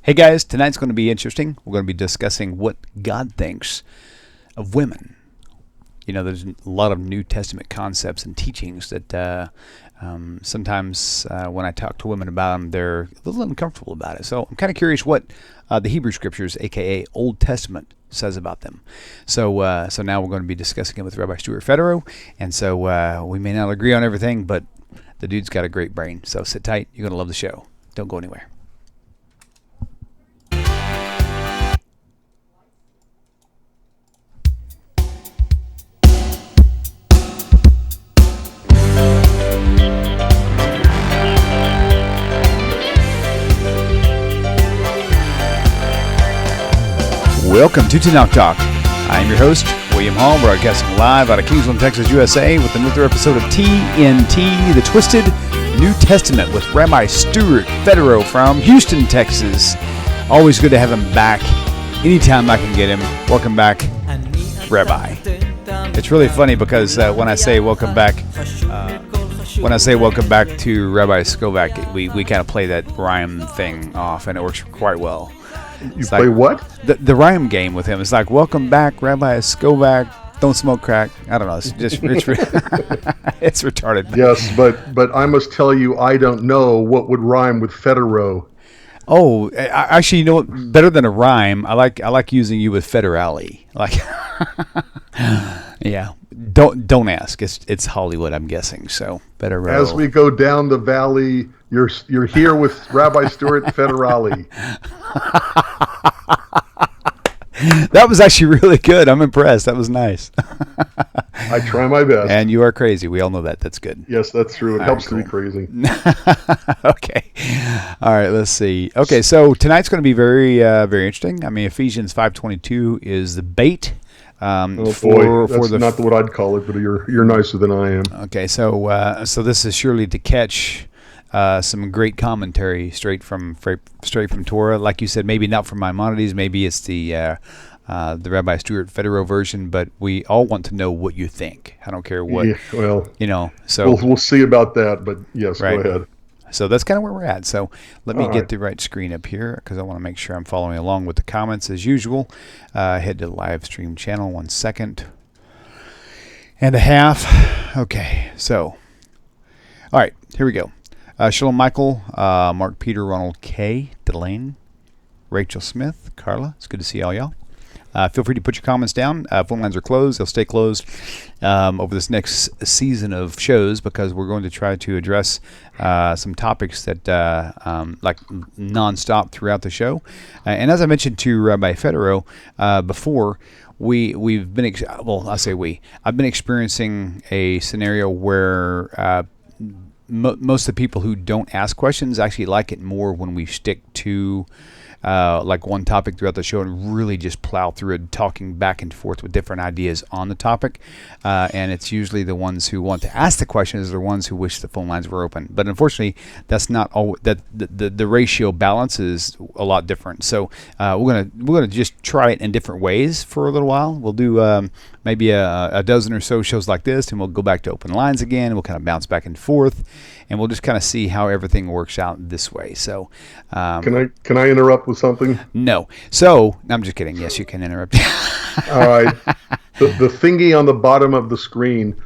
Hey guys, tonight's going to be interesting. We're going to be discussing what God thinks of women. You know, there's a lot of New Testament concepts and teachings that sometimes when I talk to women about them, they're a little uncomfortable about it. So I'm kind of curious what the Hebrew Scriptures, a.k.a. Old Testament, says about them. So now we're going to be discussing it with Rabbi Stuart Federow. And so we may not agree on everything, but the dude's got a great brain. So sit tight. You're going to love the show. Don't go anywhere. Welcome to Tanakh Talk. I am your host, William Hall, broadcasting live out of Kingsland, Texas, USA, with another episode of TNT, the Twisted New Testament, with Rabbi Stuart Federow from Houston, Texas. Always good to have him back. Anytime I can get him. Welcome back, Rabbi. It's really funny because when I say welcome back to Rabbi Skobac, we kind of play that rhyme thing off, and it works quite well. You play what? The rhyme game with him. It's like, welcome back, Rabbi Skobac. Don't smoke crack. I don't know. It's just it's retarded. Yes, but I must tell you, I don't know what would rhyme with Federow. Oh, actually, you know what? Better than a rhyme, I like using you with Federow. Like, yeah. Don't ask. It's Hollywood, I'm guessing. So Federow. As we go down the valley, you're here with Rabbi Stuart Federow. That was actually really good. I'm impressed. That was nice. I try my best. And you are crazy. We all know that. That's good. Yes, that's true. It helps to be crazy. Okay. All right. Let's see. Okay. So tonight's going to be very, very interesting. I mean, Ephesians 5:22 is the bait. That's not what I'd call it, but you're nicer than I am. Okay. So this is surely to catch some great commentary straight from Torah. Like you said, maybe not from Maimonides. Maybe it's the Rabbi Stuart Federow version. But we all want to know what you think. I don't care what. Yeah, well, So we'll see about that. But yes, right. Go ahead. So that's kind of where we're at. So let me get the right screen up here because I want to make sure I'm following along with the comments as usual. Head to the live stream channel. 1 second and a half. Okay. So, all right, here we go. Shalom, Michael, Mark, Peter, Ronald K, Delane, Rachel Smith, Carla. It's good to see all y'all. Feel free to put your comments down. Phone lines are closed. They'll stay closed over this next season of shows because we're going to try to address some topics that like nonstop throughout the show. And as I mentioned to Rabbi Federow before, we've been I've been experiencing a scenario where most of the people who don't ask questions actually like it more when we stick to like one topic throughout the show and really just plow through it, talking back and forth with different ideas on the topic. And it's usually the ones who want to ask the questions are the ones who wish the phone lines were open. But unfortunately, that's not all. That the ratio balance is a lot different. So we're gonna just try it in different ways for a little while. We'll do maybe a dozen or so shows like this, and we'll go back to open lines again. And we'll kind of bounce back and forth, and we'll just kind of see how everything works out this way. So can I interrupt with something? No. So I'm just kidding. Yes, you can interrupt. All right. The thingy on the bottom of the screen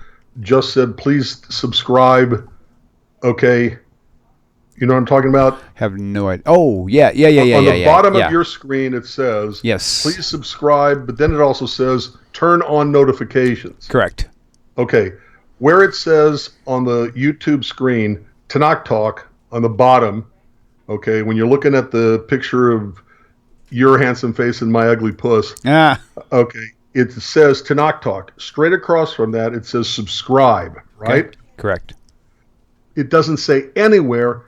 just said, please subscribe. Okay. You know what I'm talking about? Have no idea. Oh, yeah. On the bottom of your screen, it says, yes, please subscribe. But then it also says, turn on notifications. Correct. Okay. Where it says on the YouTube screen, Tanakh Talk, on the bottom, okay, when you're looking at the picture of your handsome face and my ugly puss, okay, it says Tanakh Talk. Straight across from that, it says subscribe, right? Okay. Correct. It doesn't say anywhere,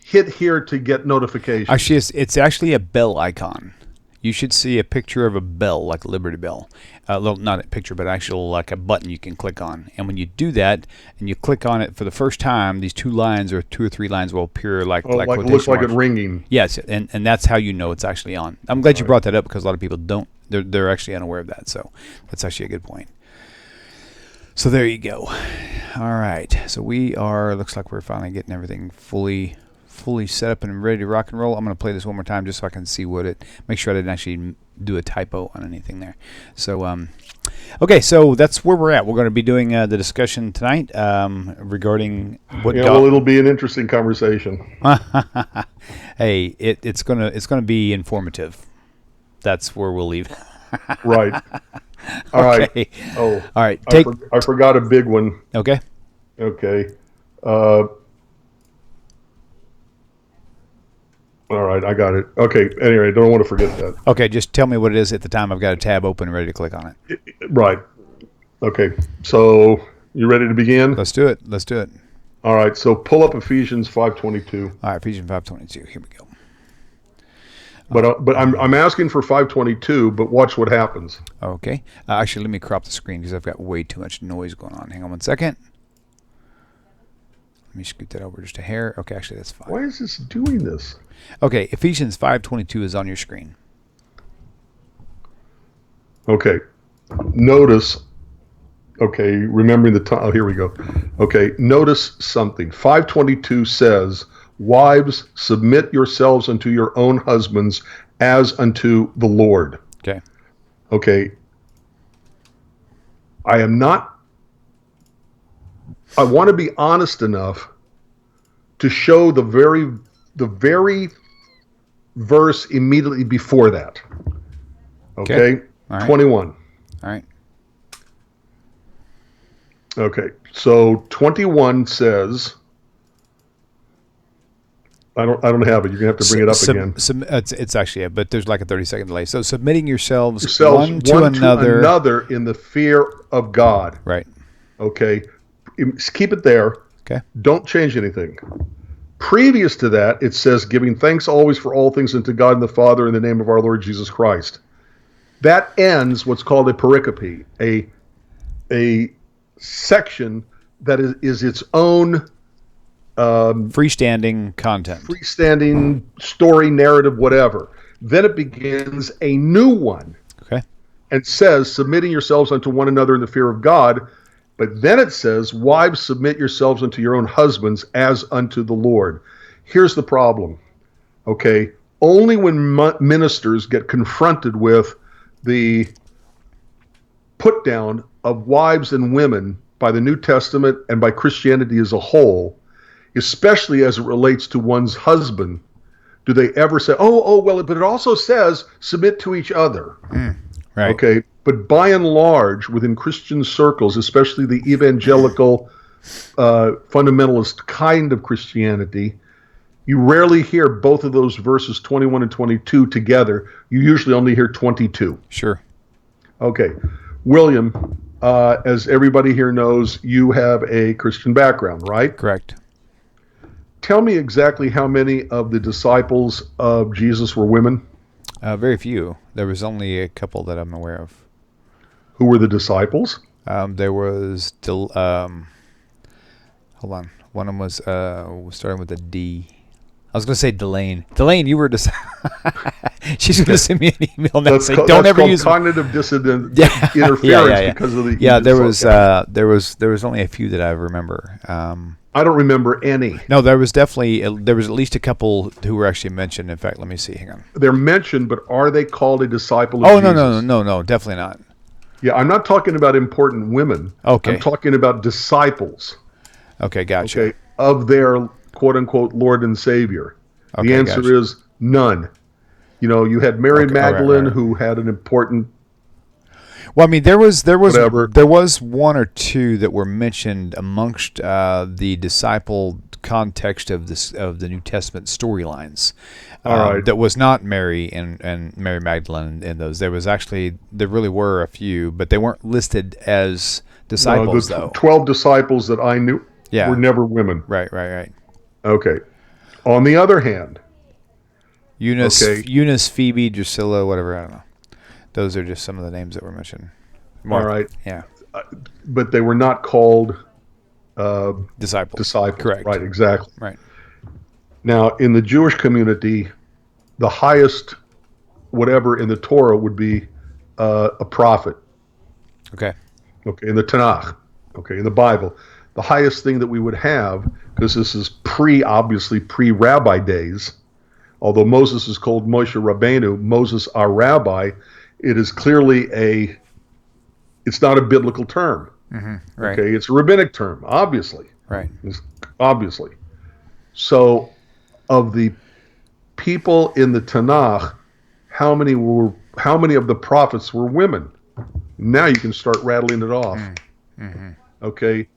hit here to get notifications. Actually, it's actually a bell icon. You should see a picture of a bell, like a Liberty Bell. Not a picture, but actual like a button you can click on. And when you do that, and you click on it for the first time, these two lines or two or three lines will appear like it looks like it's ringing. Yes, and that's how you know it's actually on. I'm glad you brought that up because a lot of people don't. They're actually unaware of that. So that's actually a good point. So there you go. All right. So we are. Looks like we're finally getting everything fully fully set up and ready to rock and roll. I'm going to play this one more time just so I can see make sure I didn't actually do a typo on anything there. So, okay, so that's where we're at. We're going to be doing the discussion tonight regarding what God... well, it'll be an interesting conversation. Hey, it's gonna be informative. That's where we'll leave. Right. All right. Oh, all right. I forgot a big one. Okay. Okay. All right, I got it. Okay, anyway, don't want to forget that. Okay, just tell me what it is at the time. I've got a tab open and ready to click on it. Right. Okay, so you ready to begin? Let's do it. All right, so pull up Ephesians 5:22. All right, Ephesians 5:22. Here we go. But I'm asking for 5:22, but watch what happens. Okay. Actually, let me crop the screen because I've got way too much noise going on. Hang on one second. Let me scoot that over just a hair. Okay, actually, that's fine. Why is this doing this? Okay, Ephesians 5:22 is on your screen. Okay. Notice, okay, remembering the time. Oh, here we go. Okay, notice something. 5:22 says, "Wives, submit yourselves unto your own husbands as unto the Lord." Okay. Okay. I want to be honest enough to show the very verse immediately before that. Okay? All right. 21. All right. Okay. So 21 says, I don't have it. You're going to have to bring it up again. It's actually, but there's like a 30-second delay. So submitting yourselves one to another in the fear of God. Right. Okay. Keep it there. Okay. Don't change anything. Previous to that, it says, giving thanks always for all things unto God and the Father in the name of our Lord Jesus Christ. That ends what's called a pericope, a section that is its own freestanding content. Freestanding story, narrative, whatever. Then it begins a new one. Okay. And says, submitting yourselves unto one another in the fear of God. But then it says, wives, submit yourselves unto your own husbands as unto the Lord. Here's the problem. Okay. Only when ministers get confronted with the put down of wives and women by the New Testament and by Christianity as a whole, especially as it relates to one's husband, do they ever say, well, but it also says submit to each other. Right. Okay. But by and large, within Christian circles, especially the evangelical fundamentalist kind of Christianity, you rarely hear both of those verses 21 and 22 together. You usually only hear 22. Sure. Okay. William, as everybody here knows, you have a Christian background, right? Correct. Tell me exactly how many of the disciples of Jesus were women? Very few. There was only a couple that I'm aware of. Who were the disciples? There was, hold on. One of them was starting with a D. I was going to say Delane. Delane, you were she's going to send me an email now saying, "Don't ever use cognitive dissonance interference because of the." Yeah, there was only a few that I remember. I don't remember any. No, there was at least a couple who were actually mentioned. In fact, let me see. Hang on. They're mentioned, but are they called a disciple of Jesus? No, definitely not. Yeah, I'm not talking about important women. Okay. I'm talking about disciples. Okay, gotcha. Okay, of their quote-unquote Lord and Savior. Okay, the answer is none. You know, you had Mary Magdalene who had an important... Well, I mean, there was one or two that were mentioned amongst the disciple context of the New Testament storylines. All right. That was not Mary and Mary Magdalene in those. There really were a few, but they weren't listed as disciples, though. 12 disciples that I knew were never women. Right. Okay. On the other hand, Eunice, Phoebe, Drusilla, whatever, I don't know. Those are just some of the names that were mentioned. All right. Yeah. But they were not called disciples. Correct. Right, exactly. Right. Now, in the Jewish community, the highest whatever in the Torah would be a prophet. Okay. Okay, in the Tanakh. Okay, in the Bible. the highest thing that we would have, because this is obviously pre-rabbi days, although Moses is called Moshe Rabbeinu, Moses our rabbi, it is clearly it's not a biblical term. Right. Okay, it's a rabbinic term, obviously. Right. Obviously. So, of the people in the Tanakh, how many of the prophets were women? Now you can start rattling it off. Okay,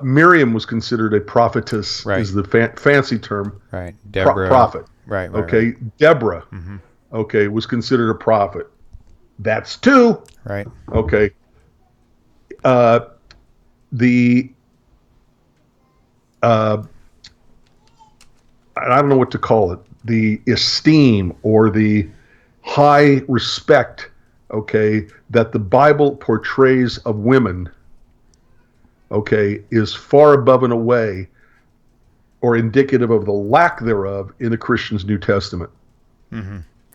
Miriam was considered a prophetess, is the fancy term. Right, Deborah. Prophet. Right. Okay, Deborah. Okay, was considered a prophet. That's two. Right. Okay. I don't know what to call it, the esteem or the high respect, okay, that the Bible portrays of women, okay, is far above and away or indicative of the lack thereof in the Christian's New Testament.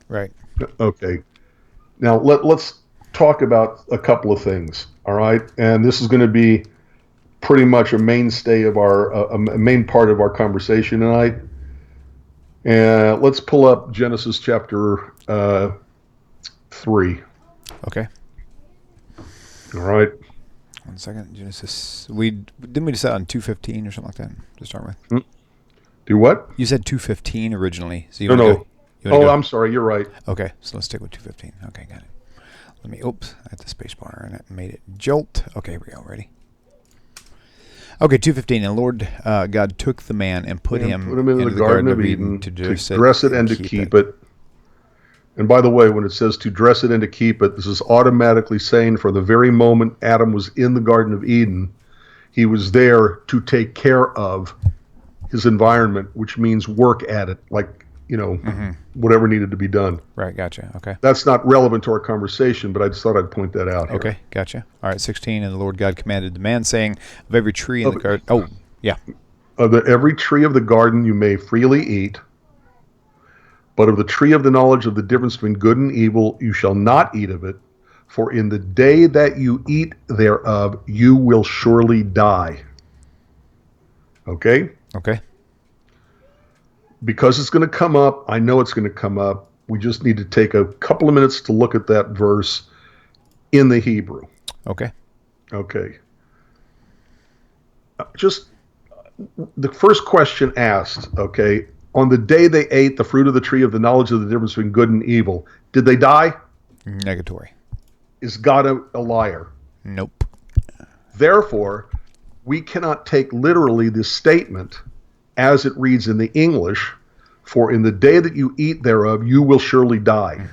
Right. Okay. Now let's talk about a couple of things, all right? And this is going to be pretty much a mainstay of a main part of our conversation tonight. And let's pull up Genesis chapter 3. Okay. All right. 1 second. Genesis. Didn't we decide on 2:15 or something like that to start with? Do what? You said 2:15 originally. So No. I'm sorry. You're right. Okay, so let's stick with 2:15. Okay, got it. Oops, I hit the space bar and it made it jolt. Okay, here we go. Ready? Okay, 2:15. And the Lord God took the man and put him in the Garden of Eden to dress it and to keep it. And by the way, when it says to dress it and to keep it, this is automatically saying for the very moment Adam was in the Garden of Eden, he was there to take care of his environment, which means work at it, like, whatever needed to be done. Right, gotcha. Okay. That's not relevant to our conversation, but I just thought I'd point that out here. Okay, gotcha. All right, 16. And the Lord God commanded the man, saying, of every tree in the garden... Oh, yeah. Of every tree of the garden you may freely eat, but of the tree of the knowledge of the difference between good and evil you shall not eat of it, for in the day that you eat thereof you will surely die. Okay? Okay. Because it's going to come up, I know it's going to come up. We just need to take a couple of minutes to look at that verse in the Hebrew. Okay. Okay. Just the first question asked, okay, on the day they ate the fruit of the tree of the knowledge of the difference between good and evil, did they die? Negatory. Is God a liar? Nope. Therefore, we cannot take literally this statement as it reads in the English, for in the day that you eat thereof, you will surely die.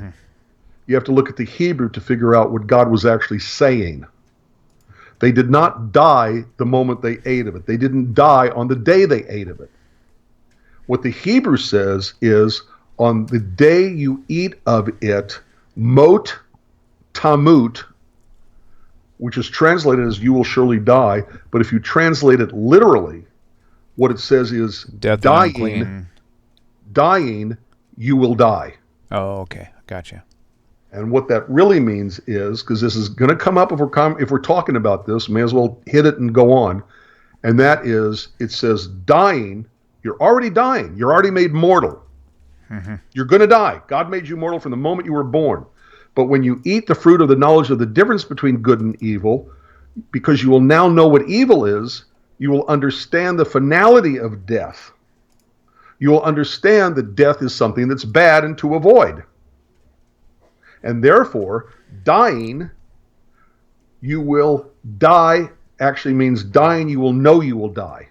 You have to look at the Hebrew to figure out what God was actually saying. They did not die the moment they ate of it. They didn't die on the day they ate of it. What the Hebrew says is, on the day you eat of it, mot tamut, which is translated as you will surely die, but if you translate it literally, what it says is Death dying, you will die. Oh, okay. Gotcha. And what that really means is, because this is going to come up if we're talking about this, may as well hit it and go on. And that is, it says dying, you're already dying. You're already made mortal. You're going to die. God made you mortal from the moment you were born. But when you eat the fruit of the knowledge of the difference between good and evil, because you will now know what evil is, you will understand the finality of death. You will understand that death is something that's bad and to avoid. And therefore, dying, you will die, actually means dying, you will know you will die.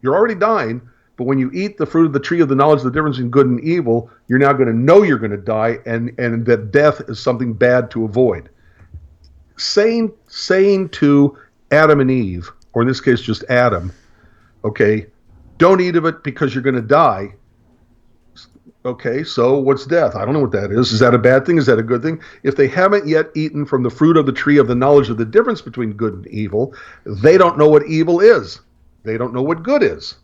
You're already dying, but when you eat the fruit of the tree of the knowledge of the difference in good and evil, you're now going to know you're going to die, and that death is something bad to avoid. Saying to Adam and Eve, or in this case just Adam, okay, don't eat of it because you're going to die. Okay, so what's death? I don't know what that is. Is that a bad thing? Is that a good thing? If they haven't yet eaten from the fruit of the tree of the knowledge of the difference between good and evil, they don't know what evil is. They don't know what good is.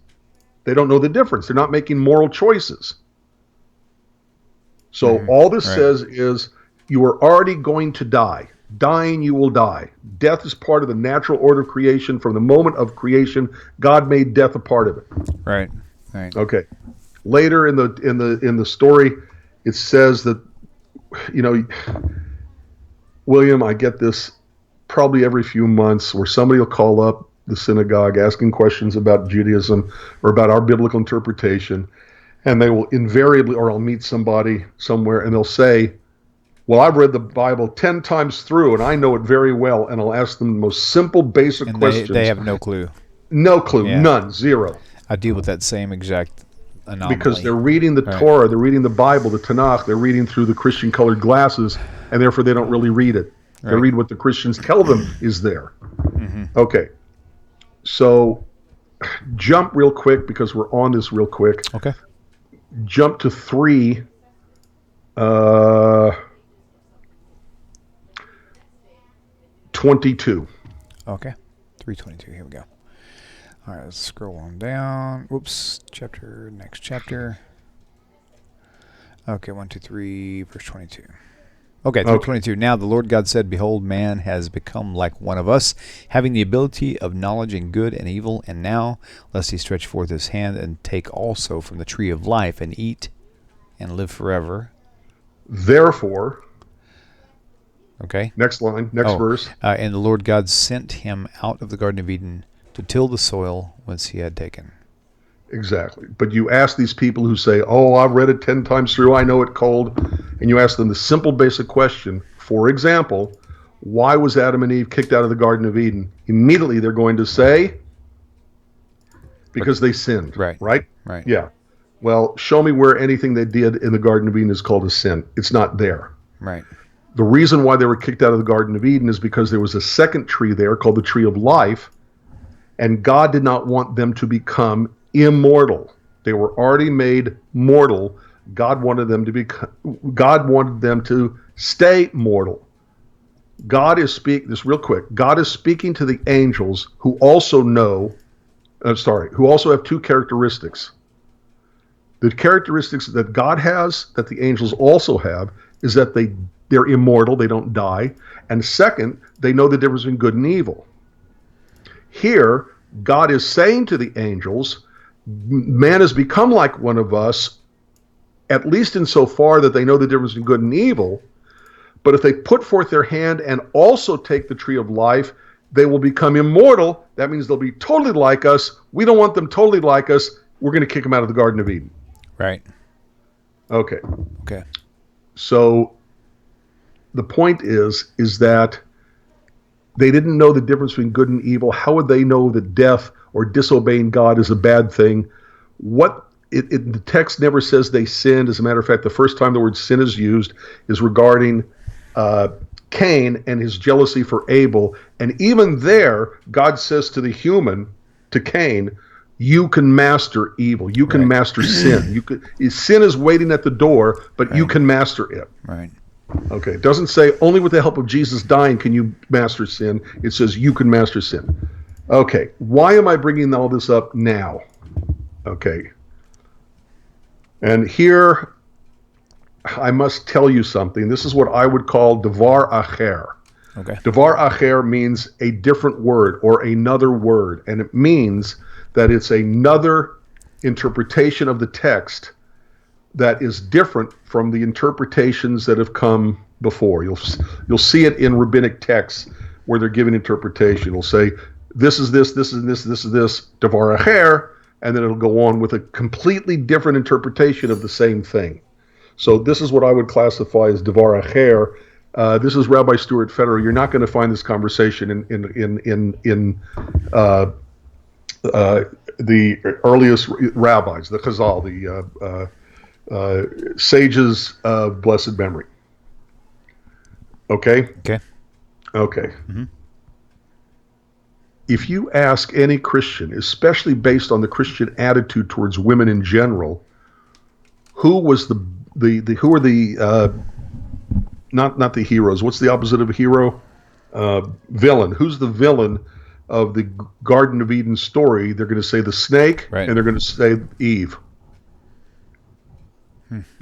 They don't know the difference. They're not making moral choices. So all this says is you are already going to die. dying, you will die. Death is part of the natural order of creation. From the moment of creation, God made death a part of it. Right. Right. Okay. Later in the story, it says that, William, I get this probably every few months where somebody will call up the synagogue asking questions about Judaism or about our biblical interpretation, and they will invariably, or I'll meet somebody somewhere and they'll say, well, I've read the Bible 10 times through and I know it very well, and I'll ask them the most simple, basic questions. They have no clue. No clue. Yeah. None. Zero. I deal with that same exact anomaly. Because they're reading the Torah, they're reading the Bible, the Tanakh, they're reading through the Christian-colored glasses, and therefore they don't really read it. They read what the Christians tell them is there. Mm-hmm. Okay. So jump real quick because we're on this real quick. Okay. Jump to 3. 22. Okay. 3:22. Here we go. All right, let's scroll on down. Whoops. Next chapter. Okay, 1, 2, 3, verse 22. Okay, 3:22. Now the Lord God said, behold, man has become like one of us, having the ability of knowledge in good and evil. And now, lest he stretch forth his hand and take also from the tree of life and eat and live forever. Therefore. Okay. Next line, next verse. And the Lord God sent him out of the Garden of Eden to till the soil whence he had taken. Exactly. But you ask these people who say, oh, I've read it 10 times through, I know it cold, and you ask them the simple basic question, for example, why was Adam and Eve kicked out of the Garden of Eden? Immediately they're going to say, because they sinned. Right. Right? Right. Yeah. Well, show me where anything they did in the Garden of Eden is called a sin. It's not there. Right. The reason why they were kicked out of the Garden of Eden is because there was a second tree there called the tree of life, and God did not want them to become immortal. They were already made mortal. God wanted them to stay mortal. God is speaking to the angels who also who also have two characteristics. The characteristics that God has, that the angels also have, is that they're immortal, they don't die. And second, they know the difference between good and evil. Here, God is saying to the angels, man has become like one of us, at least insofar that they know the difference between good and evil. But if they put forth their hand and also take the tree of life, they will become immortal. That means they'll be totally like us. We don't want them totally like us. We're going to kick them out of the Garden of Eden. Right. Okay. Okay. So the point is that they didn't know the difference between good and evil. How would they know that death or disobeying God is a bad thing? The text never says they sinned. As a matter of fact, the first time the word sin is used is regarding Cain and his jealousy for Abel. And even there, God says to Cain, you can master evil. You can master sin. Sin is waiting at the door, but you can master it. Right. Okay, it doesn't say only with the help of Jesus dying can you master sin. It says you can master sin. Okay, why am I bringing all this up now? Okay. And here I must tell you something. This is what I would call davar acher. Okay. Davar acher means a different word or another word, and it means that it's another interpretation of the text that is different from the interpretations that have come before. You'll see it in rabbinic texts where they're giving interpretation. It'll say, this is this, this is this, this is this, davar acher, and then it'll go on with a completely different interpretation of the same thing. So this is what I would classify as davar acher. This is Rabbi Stuart Federow. You're not going to find this conversation in the earliest rabbis, the Chazal, the sages of blessed memory. Okay? Okay. Mm-hmm. If you ask any Christian, especially based on the Christian attitude towards women in general, who was who are the not the heroes? What's the opposite of a hero? Villain. Who's the villain of the Garden of Eden story? They're going to say the snake, right, and they're going to say Eve.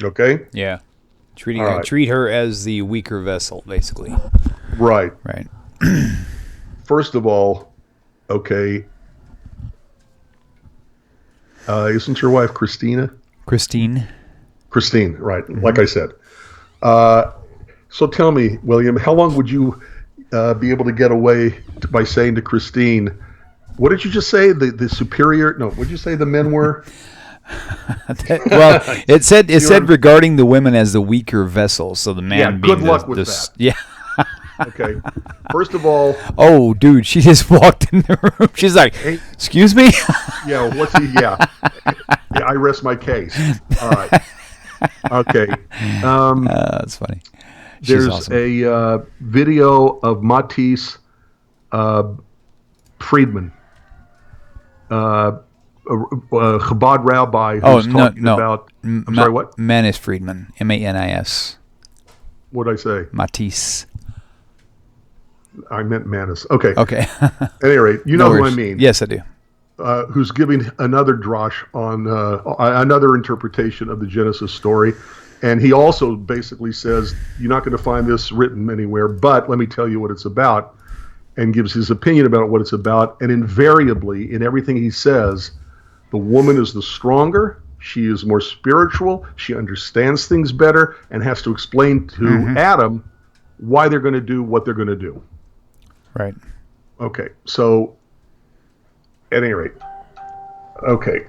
Okay? Yeah. Treat her as the weaker vessel, basically. Right. Right. First of all, okay, isn't your wife Christina? Christine, right. Like I said. So tell me, William, how long would you be able to get away by saying to Christine, what did you just say? The superior? No, what did you say the men were? Well, it said regarding the women as the weaker vessels, so the man being good luck with that. Yeah. Okay. First of all, oh, dude, she just walked in the room. She's like, hey, "Excuse me." Yeah. What's he? Yeah. I rest my case. All right. Okay. That's funny. There's awesome. a video of Matisse Friedman, a Chabad rabbi who's talking about. I'm sorry, what? Manis Friedman, Manis. What did I say? Matisse. I meant Manis. Okay. Okay. At any rate, you know who I mean. Yes, I do. Who's giving another drash on another interpretation of the Genesis story. And he also basically says, you're not going to find this written anywhere, but let me tell you what it's about, and gives his opinion about what it's about. And invariably, in everything he says, the woman is the stronger, she is more spiritual, she understands things better, and has to explain to Adam why they're going to do what they're going to do. Right. Okay, so at any rate, okay.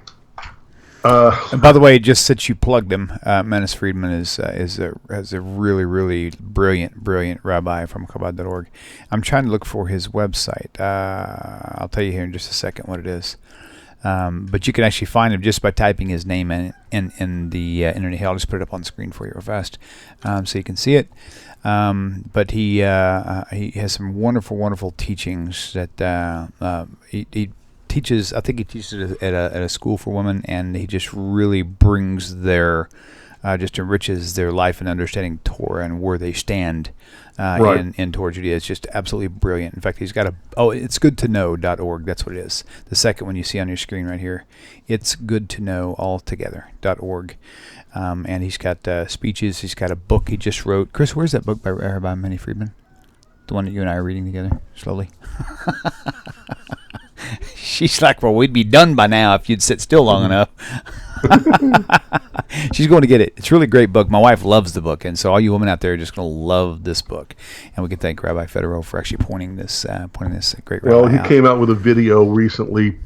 And by the way, just since you plugged him, Manis Friedman is a really, really brilliant rabbi from Chabad.org. I'm trying to look for his website. I'll tell you here in just a second what it is. But you can actually find him just by typing his name in the internet. I'll just put it up on the screen for you real fast, so you can see it. But he has some wonderful teachings that he teaches. I think he teaches at a school for women, and he just really brings just enriches their life and understanding Torah and where they stand in Torah Judaism. It's just absolutely brilliant. In fact, he's got it's goodtoknow.org. That's what it is. The second one you see on your screen right here, it's goodtoknowaltogether.org. And he's got speeches. He's got a book he just wrote. Chris, where's that book by Rabbi Manis Friedman? The one that you and I are reading together slowly. She's like, well, we'd be done by now if you'd sit still long enough. She's going to get it. It's a really great book. My wife loves the book, and so all you women out there are just going to love this book. And we can thank Rabbi Federow for actually pointing this great rabbi Well, he out. came out with a video recently.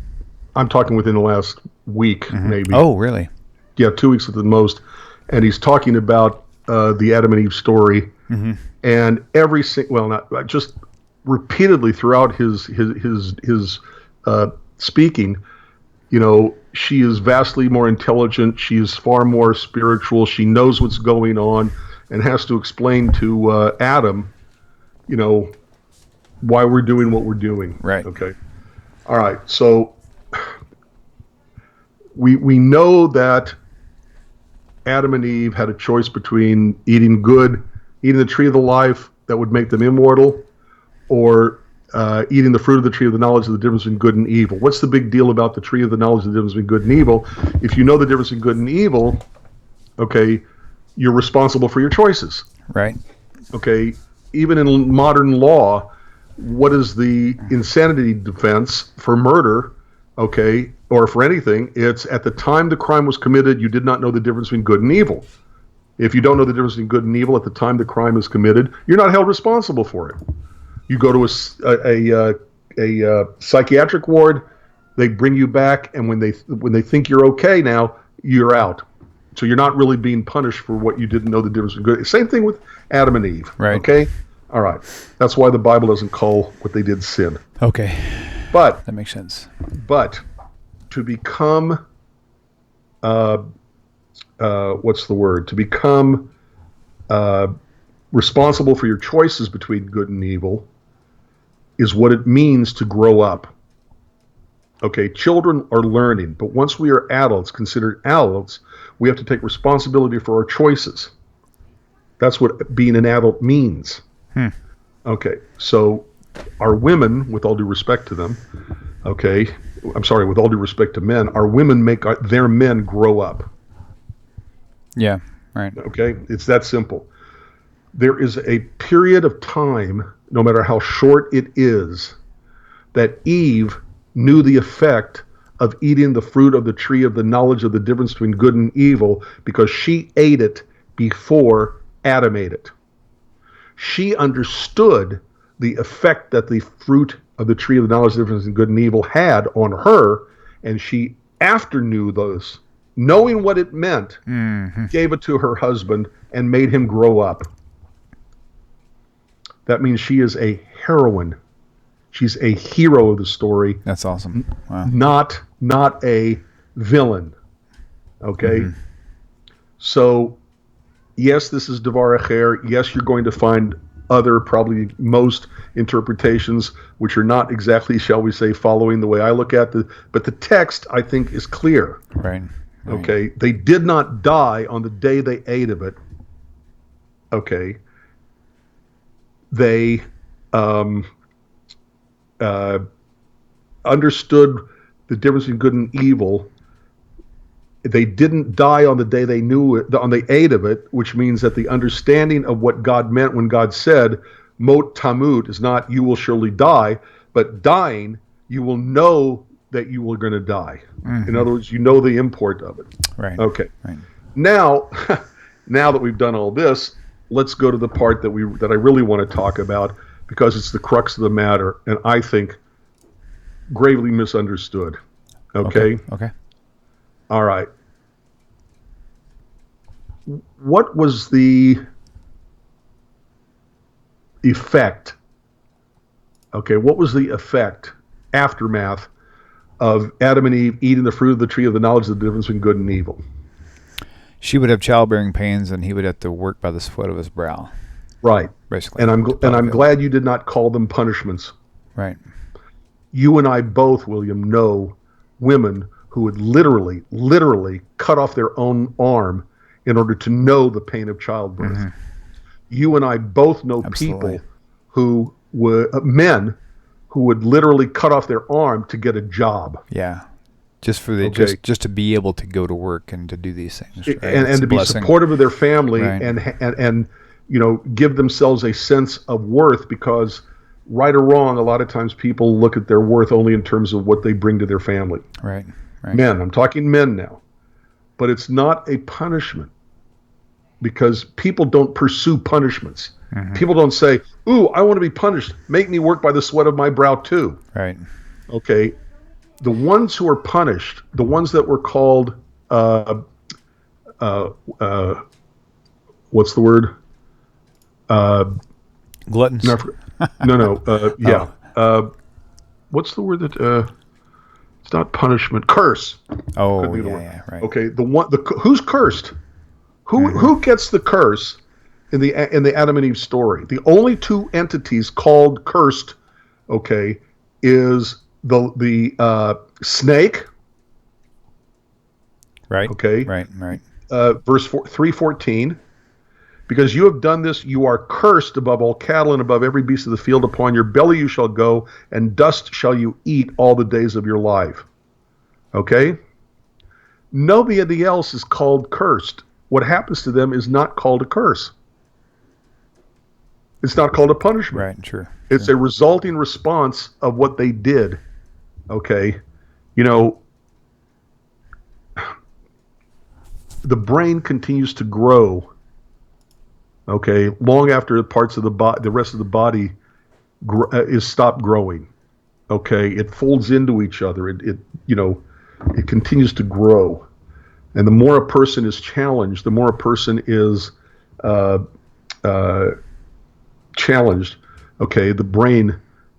I'm talking within the last week, maybe. Oh, really? Yeah, 2 weeks at the most. And he's talking about the Adam and Eve story. And just repeatedly throughout his speaking, she is vastly more intelligent. She is far more spiritual. She knows what's going on and has to explain to Adam, why we're doing what we're doing. Right. Okay. All right. So we know that Adam and Eve had a choice between eating the tree of the life that would make them immortal, or eating the fruit of the tree of the knowledge of the difference between good and evil. What's the big deal about the tree of the knowledge of the difference between good and evil? If you know the difference between good and evil, okay, you're responsible for your choices. Right. Okay. Even in modern law, what is the insanity defense for murder? Okay, or for anything, it's at the time the crime was committed, you did not know the difference between good and evil. If you don't know the difference between good and evil at the time the crime is committed, you're not held responsible for it. You go to a psychiatric ward, they bring you back, and when they think you're okay now, you're out. So you're not really being punished for what you didn't know the difference between good. Same thing with Adam and Eve. Right. Okay? All right. That's why the Bible doesn't call what they did sin. Okay. But that makes sense. But to become, what's the word? To become responsible for your choices between good and evil is what it means to grow up. Okay, children are learning, but once we are adults, considered adults, we have to take responsibility for our choices. That's what being an adult means. Okay, so our women, with all due respect to them, okay, I'm sorry, with all due respect to men, our women make their men grow up. Yeah, right. Okay, it's that simple. there is a period of time, no matter how short it is, that Eve knew the effect of eating the fruit of the tree of the knowledge of the difference between good and evil, because she ate it before Adam ate it. She understood the effect that the fruit of the tree of the knowledge of the difference between good and evil had on her, and she, after knew those, knowing what it meant, gave it to her husband and made him grow up. That means she is a heroine. She's a hero of the story. That's awesome. Wow. Not a villain. Okay? Mm-hmm. So, yes, this is Devar Acher. Yes, you're going to find other, probably most interpretations, which are not exactly, shall we say, following the way I look at the, but the text, I think, is clear. Right. Okay? They did not die on the day they ate of it. Okay? They understood the difference between good and evil. They didn't die on the day they knew it, on the ate of it, which means that the understanding of what God meant when God said, Mot Tamut, is not you will surely die, but dying, you will know that you are going to die. Mm-hmm. In other words, you know the import of it. Right. Okay. Right. Now that we've done all this, let's go to the part that I really want to talk about, because it's the crux of the matter, and I think gravely misunderstood. Okay? Okay. All right. What was the effect? Okay, what was the effect, aftermath, of Adam and Eve eating the fruit of the tree of the knowledge of the difference between good and evil? She would have childbearing pains, and he would have to work by the sweat of his brow. Right. Basically. And I'm glad you did not call them punishments. Right. You and I both, William, know women who would literally cut off their own arm in order to know the pain of childbirth. Mm-hmm. You and I both know people who were men who would literally cut off their arm to get a job. Yeah. Just for the just to be able to go to work and to do these things, right? and to be supportive of their family, right. and give themselves a sense of worth, because right or wrong, a lot of times people look at their worth only in terms of what they bring to their family. Right. Men, I'm talking men now, but it's not a punishment, because people don't pursue punishments. Mm-hmm. People don't say, "Ooh, I want to be punished. Make me work by the sweat of my brow too." Right. Okay. The ones who are punished, the ones that were called, what's the word? Gluttons. Yeah. Oh. What's the word that? It's not punishment. Curse. Oh, yeah, right. Okay. Who's cursed? Who gets the curse in the Adam and Eve story? The only two entities called cursed, okay, is the snake. Right. Okay. Right. Verse 3:14. Because you have done this, you are cursed above all cattle and above every beast of the field. Upon your belly you shall go, and dust shall you eat all the days of your life. Okay? Nobody else is called cursed. What happens to them is not called a curse. It's not called a punishment. Right, sure. It's a resulting response of what they did. Okay? The brain continues to grow. Okay, long after parts of the rest of the body is stopped growing. Okay, it folds into each other. It continues to grow, and the more a person is challenged, the more a person is challenged. Okay, the brain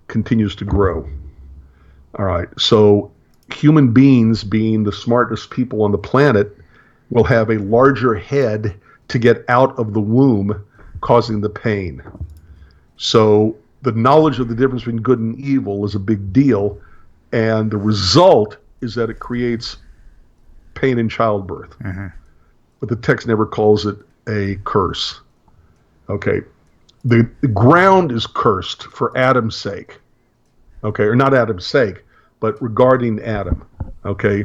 continues to grow. All right, so human beings, being the smartest people on the planet, will have a larger head to get out of the womb, causing the pain. So the knowledge of the difference between good and evil is a big deal, and the result is that it creates pain in childbirth. Mm-hmm. But the text never calls it a curse. Okay. The ground is cursed for Adam's sake. Okay, or not Adam's sake, but regarding Adam. Okay.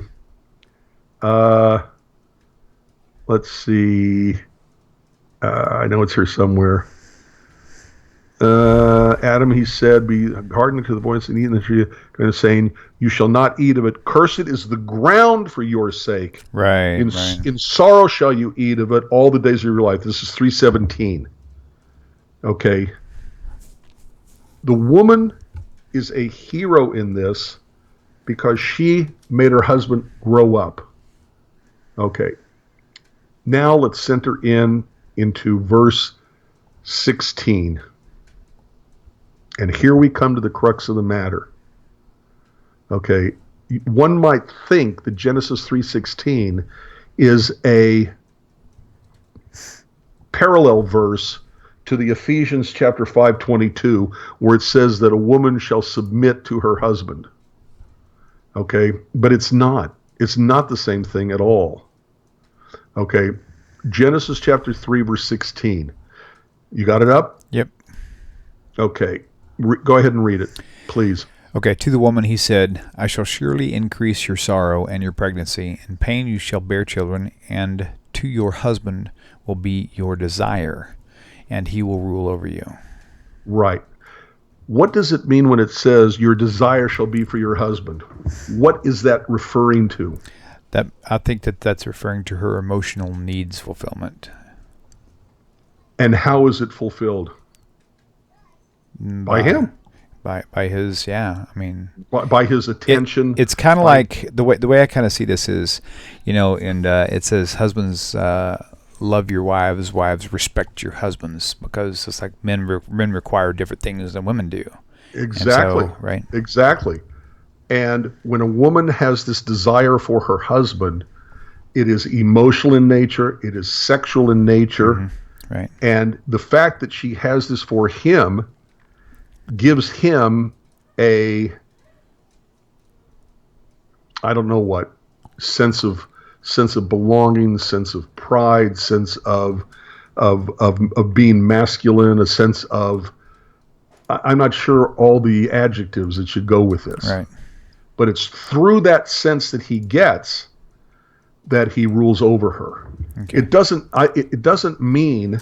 Let's see. I know it's here somewhere. Adam, he said, be hardened to the voice and eat in the tree, kind of saying, you shall not eat of it. Cursed is the ground for your sake. Right. In sorrow shall you eat of it all the days of your life. This is 3:17. Okay. The woman is a hero in this because she made her husband grow up. Okay. Now let's center into verse 16. And here we come to the crux of the matter. Okay. One might think that Genesis 3:16 is a parallel verse to the Ephesians chapter 5:22, where it says that a woman shall submit to her husband. Okay, but it's not. It's not the same thing at all. Okay, Genesis chapter 3, verse 16. You got it up? Yep. Okay, go ahead and read it, please. Okay, to the woman he said, I shall surely increase your sorrow and your pregnancy. In pain you shall bear children, and to your husband will be your desire, and he will rule over you. Right. What does it mean when it says your desire shall be for your husband? What is that referring to? I think that's referring to her emotional needs fulfillment. And how is it fulfilled? By him. By his, yeah. I mean, by his attention. It's kind of like the way I kind of see this is, and it says husbands love your wives, wives respect your husbands, because it's like men require different things than women do. Exactly. So, right. Exactly. And when a woman has this desire for her husband, it is emotional in nature. It is sexual in nature. Mm-hmm. Right. And the fact that she has this for him gives him a, I don't know what, sense of belonging, sense of pride, sense of being masculine, a sense of, I'm not sure all the adjectives that should go with this. Right. But it's through that sense that he gets that he rules over her. Okay. It doesn't mean,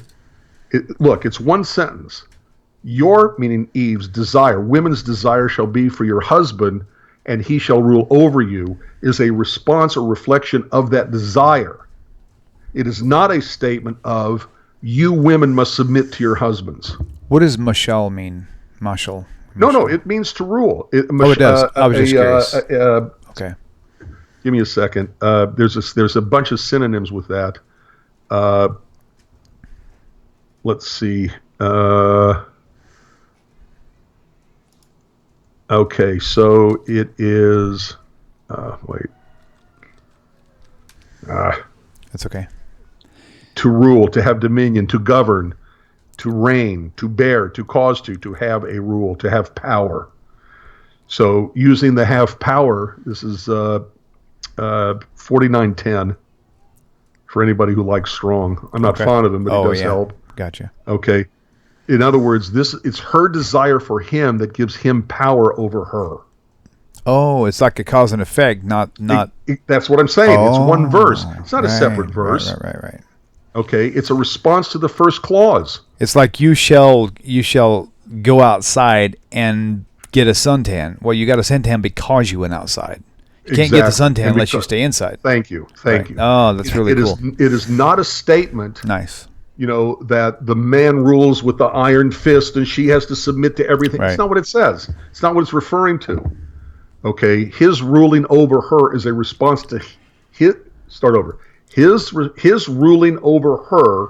look, it's one sentence. Your, meaning Eve's desire, women's desire shall be for your husband, and he shall rule over you, is a response or reflection of that desire. It is not a statement of, you women must submit to your husbands. What does mashal mean? Mashal? No, it means to rule. It does. I was just curious. Okay. Give me a second. There's a bunch of synonyms with that. Let's see. Okay, so it is. Wait. That's okay. To rule, to have dominion, to govern, to reign, to bear, to cause to have a rule, to have power. So using the have power, this is 49:10 for anybody who likes Strong. I'm not fond of him, but it does help. Gotcha. Okay. In other words, it's her desire for him that gives him power over her. Oh, it's like a cause and effect, not. That's what I'm saying. It's one verse. It's not a separate verse. Right. Okay, it's a response to the first clause. It's like you shall go outside and get a suntan. Well, you got a suntan because you went outside. You can't get the suntan unless you stay inside. Thank you. Oh, that's really cool. It is not a statement. Nice. That the man rules with the iron fist and she has to submit to everything. Right. It's not what it says. It's not what it's referring to. Okay, his ruling over her is a response to his. Start over. His ruling over her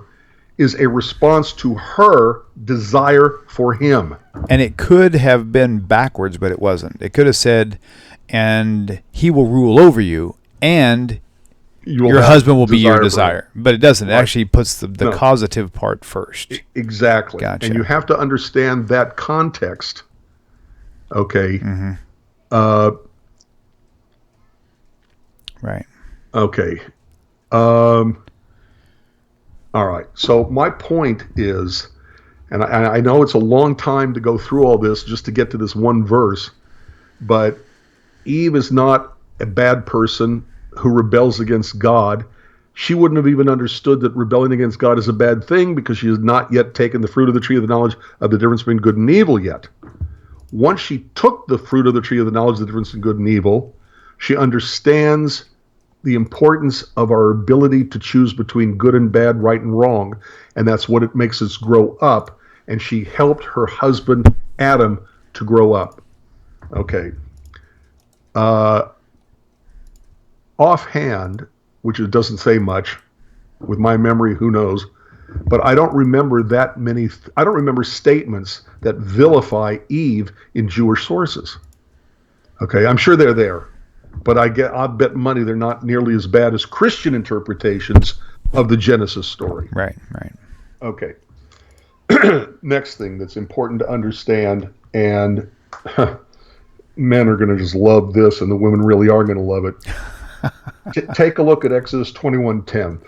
is a response to her desire for him. And it could have been backwards, but it wasn't. It could have said, and he will rule over you, and your husband will be your desire. But it doesn't. It actually puts the causative part first. Exactly. Gotcha. And you have to understand that context. Okay. Mm-hmm. Right. Okay. All right. So my point is, and I know it's a long time to go through all this just to get to this one verse, but Eve is not a bad person who rebels against God. she wouldn't have even understood that rebelling against God is a bad thing because she has not yet taken the fruit of the tree of the knowledge of the difference between good and evil yet. Once she took the fruit of the tree of the knowledge of the difference between good and evil, she understands the importance of our ability to choose between good and bad, right and wrong, and that's what it makes us grow up. And she helped her husband, Adam, to grow up. Okay. Offhand, which it doesn't say much, with my memory, who knows, but I don't remember that many, I don't remember statements that vilify Eve in Jewish sources. Okay, I'm sure they're there, but I bet money they're not nearly as bad as Christian interpretations of the Genesis story. Right. Okay. Next thing that's important to understand, and men are going to just love this, and the women really are going to love it. Take a look at Exodus 21:10.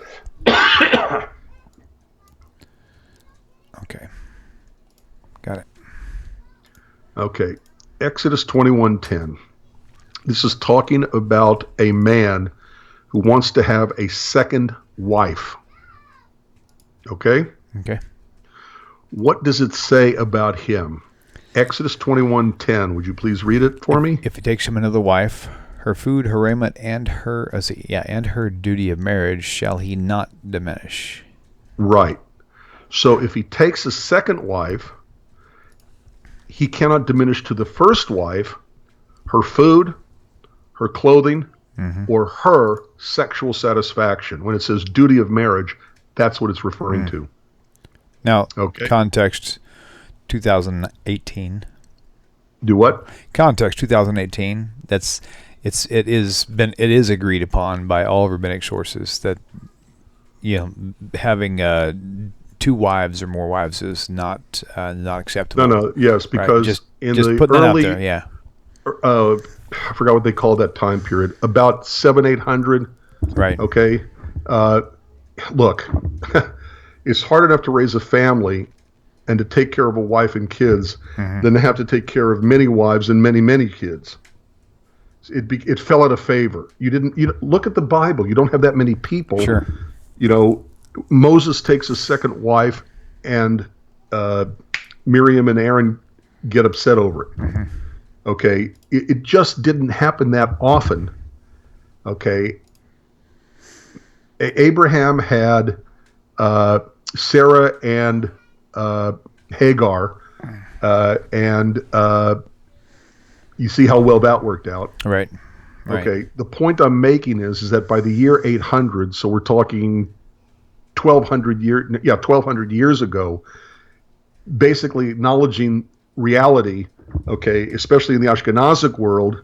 Okay. Got it. Okay. Exodus 21:10. This is talking about a man who wants to have a second wife. Okay? Okay. What does it say about him? Exodus 21:10. Would you please read it for me? If he takes him another wife, her food, her raiment, and her duty of marriage shall he not diminish. Right. So if he takes a second wife, he cannot diminish to the first wife her food, her clothing, or her sexual satisfaction. When it says duty of marriage, that's what it's referring to. Now, Okay. Context 2018. Do what? Context 2018. It is agreed upon by all rabbinic sources that having two wives or more wives is not acceptable. No, yes, because right. in just the putting early, that out there, I forgot what they call that time period, about 700-800. Right. Okay. Look, it's hard enough to raise a family and to take care of a wife and kids than to have to take care of many wives and many, many kids. It fell out of favor. You look at the Bible. You don't have that many people. Sure. Moses takes a second wife, and Miriam and Aaron get upset over it. Okay, it just didn't happen that often. Okay, Abraham had Sarah and Hagar, and you see how well that worked out. Right. Okay, the point I'm making is that by the year 800, so we're talking 1,200 years ago, basically acknowledging reality, okay, especially in the Ashkenazic world,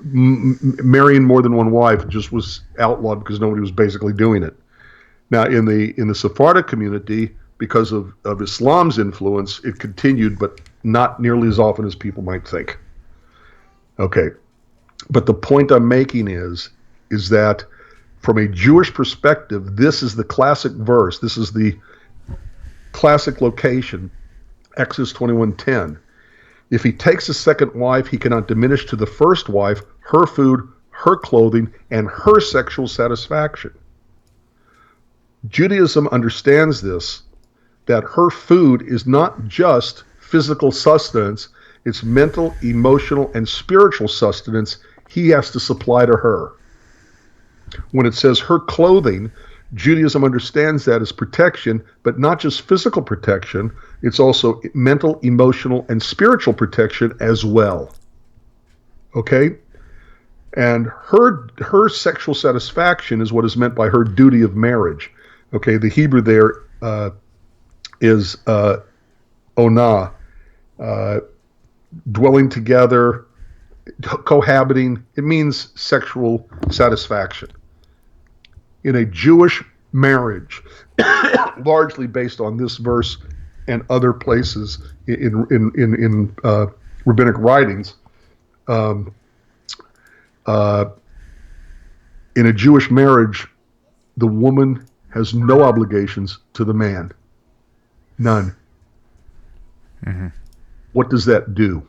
marrying more than one wife just was outlawed because nobody was basically doing it. Now, in the Sephardic community, because of Islam's influence, it continued, but not nearly as often as people might think. Okay, but the point I'm making is that from a Jewish perspective, this is the classic verse. This is the classic location, Exodus 21:10. If he takes a second wife, he cannot diminish to the first wife her food, her clothing, and her sexual satisfaction. Judaism understands this, that her food is not just physical sustenance, it's mental, emotional, and spiritual sustenance he has to supply to her. When it says her clothing, Judaism understands that as protection, but not just physical protection, it's also mental, emotional, and spiritual protection as well. Okay? And her sexual satisfaction is what is meant by her duty of marriage. Okay, the Hebrew there is onah, dwelling together, cohabiting. It means sexual satisfaction. In a Jewish marriage, largely based on this verse and other places in rabbinic writings, in a Jewish marriage, the woman has no obligations to the man. None. What does that do?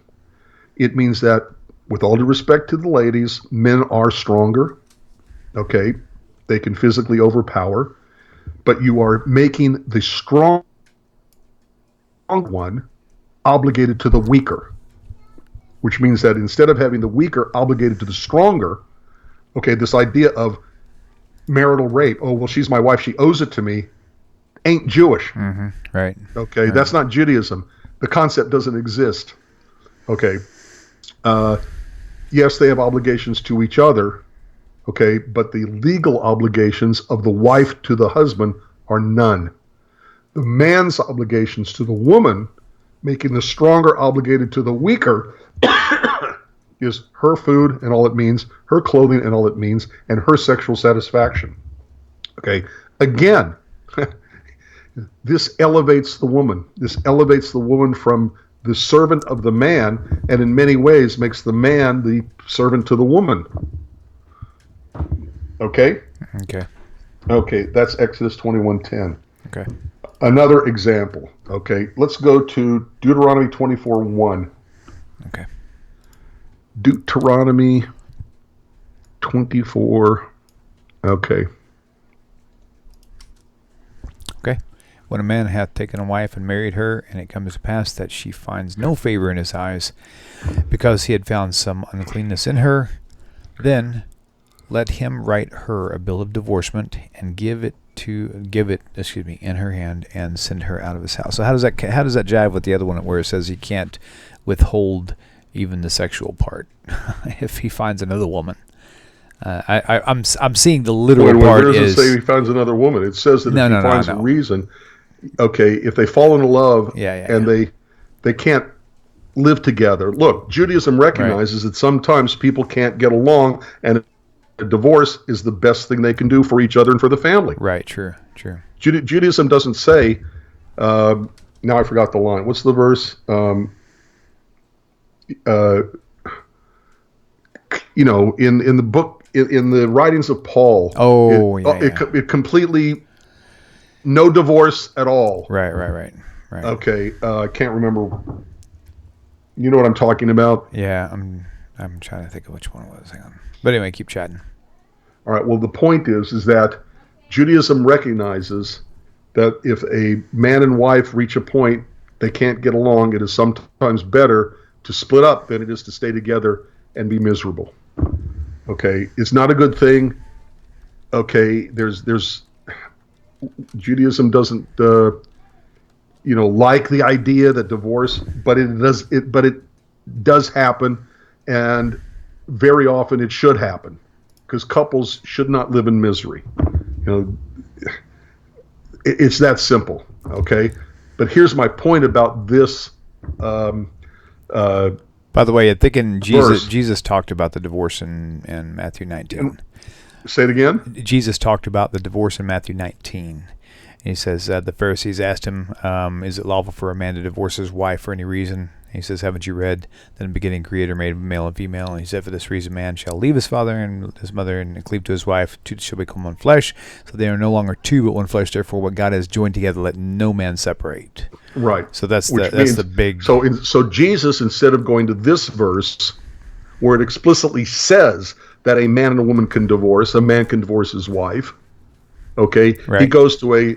It means that, with all due respect to the ladies, men are stronger. Okay? They can physically overpower, but you are making the strong one obligated to the weaker, which means that instead of having the weaker obligated to the stronger, okay, this idea of marital rape, oh, well, she's my wife, she owes it to me, ain't Jewish. Mm-hmm. Right. Okay, right. That's not Judaism. The concept doesn't exist. Okay. Yes, they have obligations to each other, okay, but the legal obligations of the wife to the husband are none. The man's obligations to the woman, making the stronger obligated to the weaker, is her food and all it means, her clothing and all it means, and her sexual satisfaction. Okay, again, this elevates the woman. This elevates the woman from the servant of the man, and in many ways makes the man the servant to the woman. Okay? Okay, that's Exodus 21:10. Okay. Another example. Okay, let's go to Deuteronomy 24:1. Okay. Deuteronomy 24. Okay. Okay. When a man hath taken a wife and married her, and it comes to pass that she finds no favor in his eyes, because he had found some uncleanness in her, then let him write her a bill of divorcement and give it in her hand and send her out of his house. So how does that jive with the other one where it says he can't withhold even the sexual part if he finds another woman? I'm seeing the literal part. Where does it say he finds another woman? It says that if he finds a reason. Okay, if they fall in love and they can't live together. Look, Judaism recognizes that sometimes people can't get along, and a divorce is the best thing they can do for each other and for the family. Right, true. Judaism doesn't say, now I forgot the line. What's the verse? In the book, in the writings of Paul, it completely, no divorce at all. Right. Okay, I can't remember. You know what I'm talking about? Yeah, I'm trying to think of which one it was. Hang on. But anyway, keep chatting. All right. Well, the point is that Judaism recognizes that if a man and wife reach a point they can't get along, it is sometimes better to split up than it is to stay together and be miserable. Okay, it's not a good thing. Okay, there's Judaism doesn't like the idea that divorce, but it does happen, and very often it should happen, because couples should not live in misery. It's that simple. Okay, but here's my point about this. By the way, I think in Jesus talked about the divorce in Matthew 19. Say it again? Jesus talked about the divorce in Matthew 19. He says, the Pharisees asked him, is it lawful for a man to divorce his wife for any reason? He says, haven't you read that in the beginning Creator made male and female? And he said, for this reason man shall leave his father and his mother and cleave to his wife. Two shall become one flesh. So they are no longer two, but one flesh. Therefore, what God has joined together, let no man separate. Right. So that's the big. So Jesus, instead of going to this verse where it explicitly says that a man and a woman can divorce, a man can divorce his wife. Okay. Right. He goes to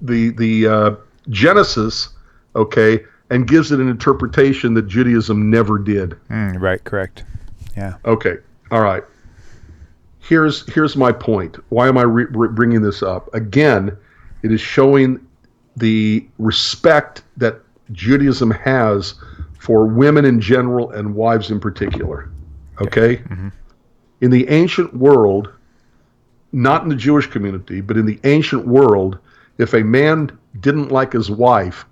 the Genesis. Okay. And gives it an interpretation that Judaism never did. Right, correct. Yeah. Okay, all right. Here's my point. Why am I bringing this up? Again, it is showing the respect that Judaism has for women in general and wives in particular. Okay? Mm-hmm. In the ancient world, not in the Jewish community, but in the ancient world, if a man didn't like his wife,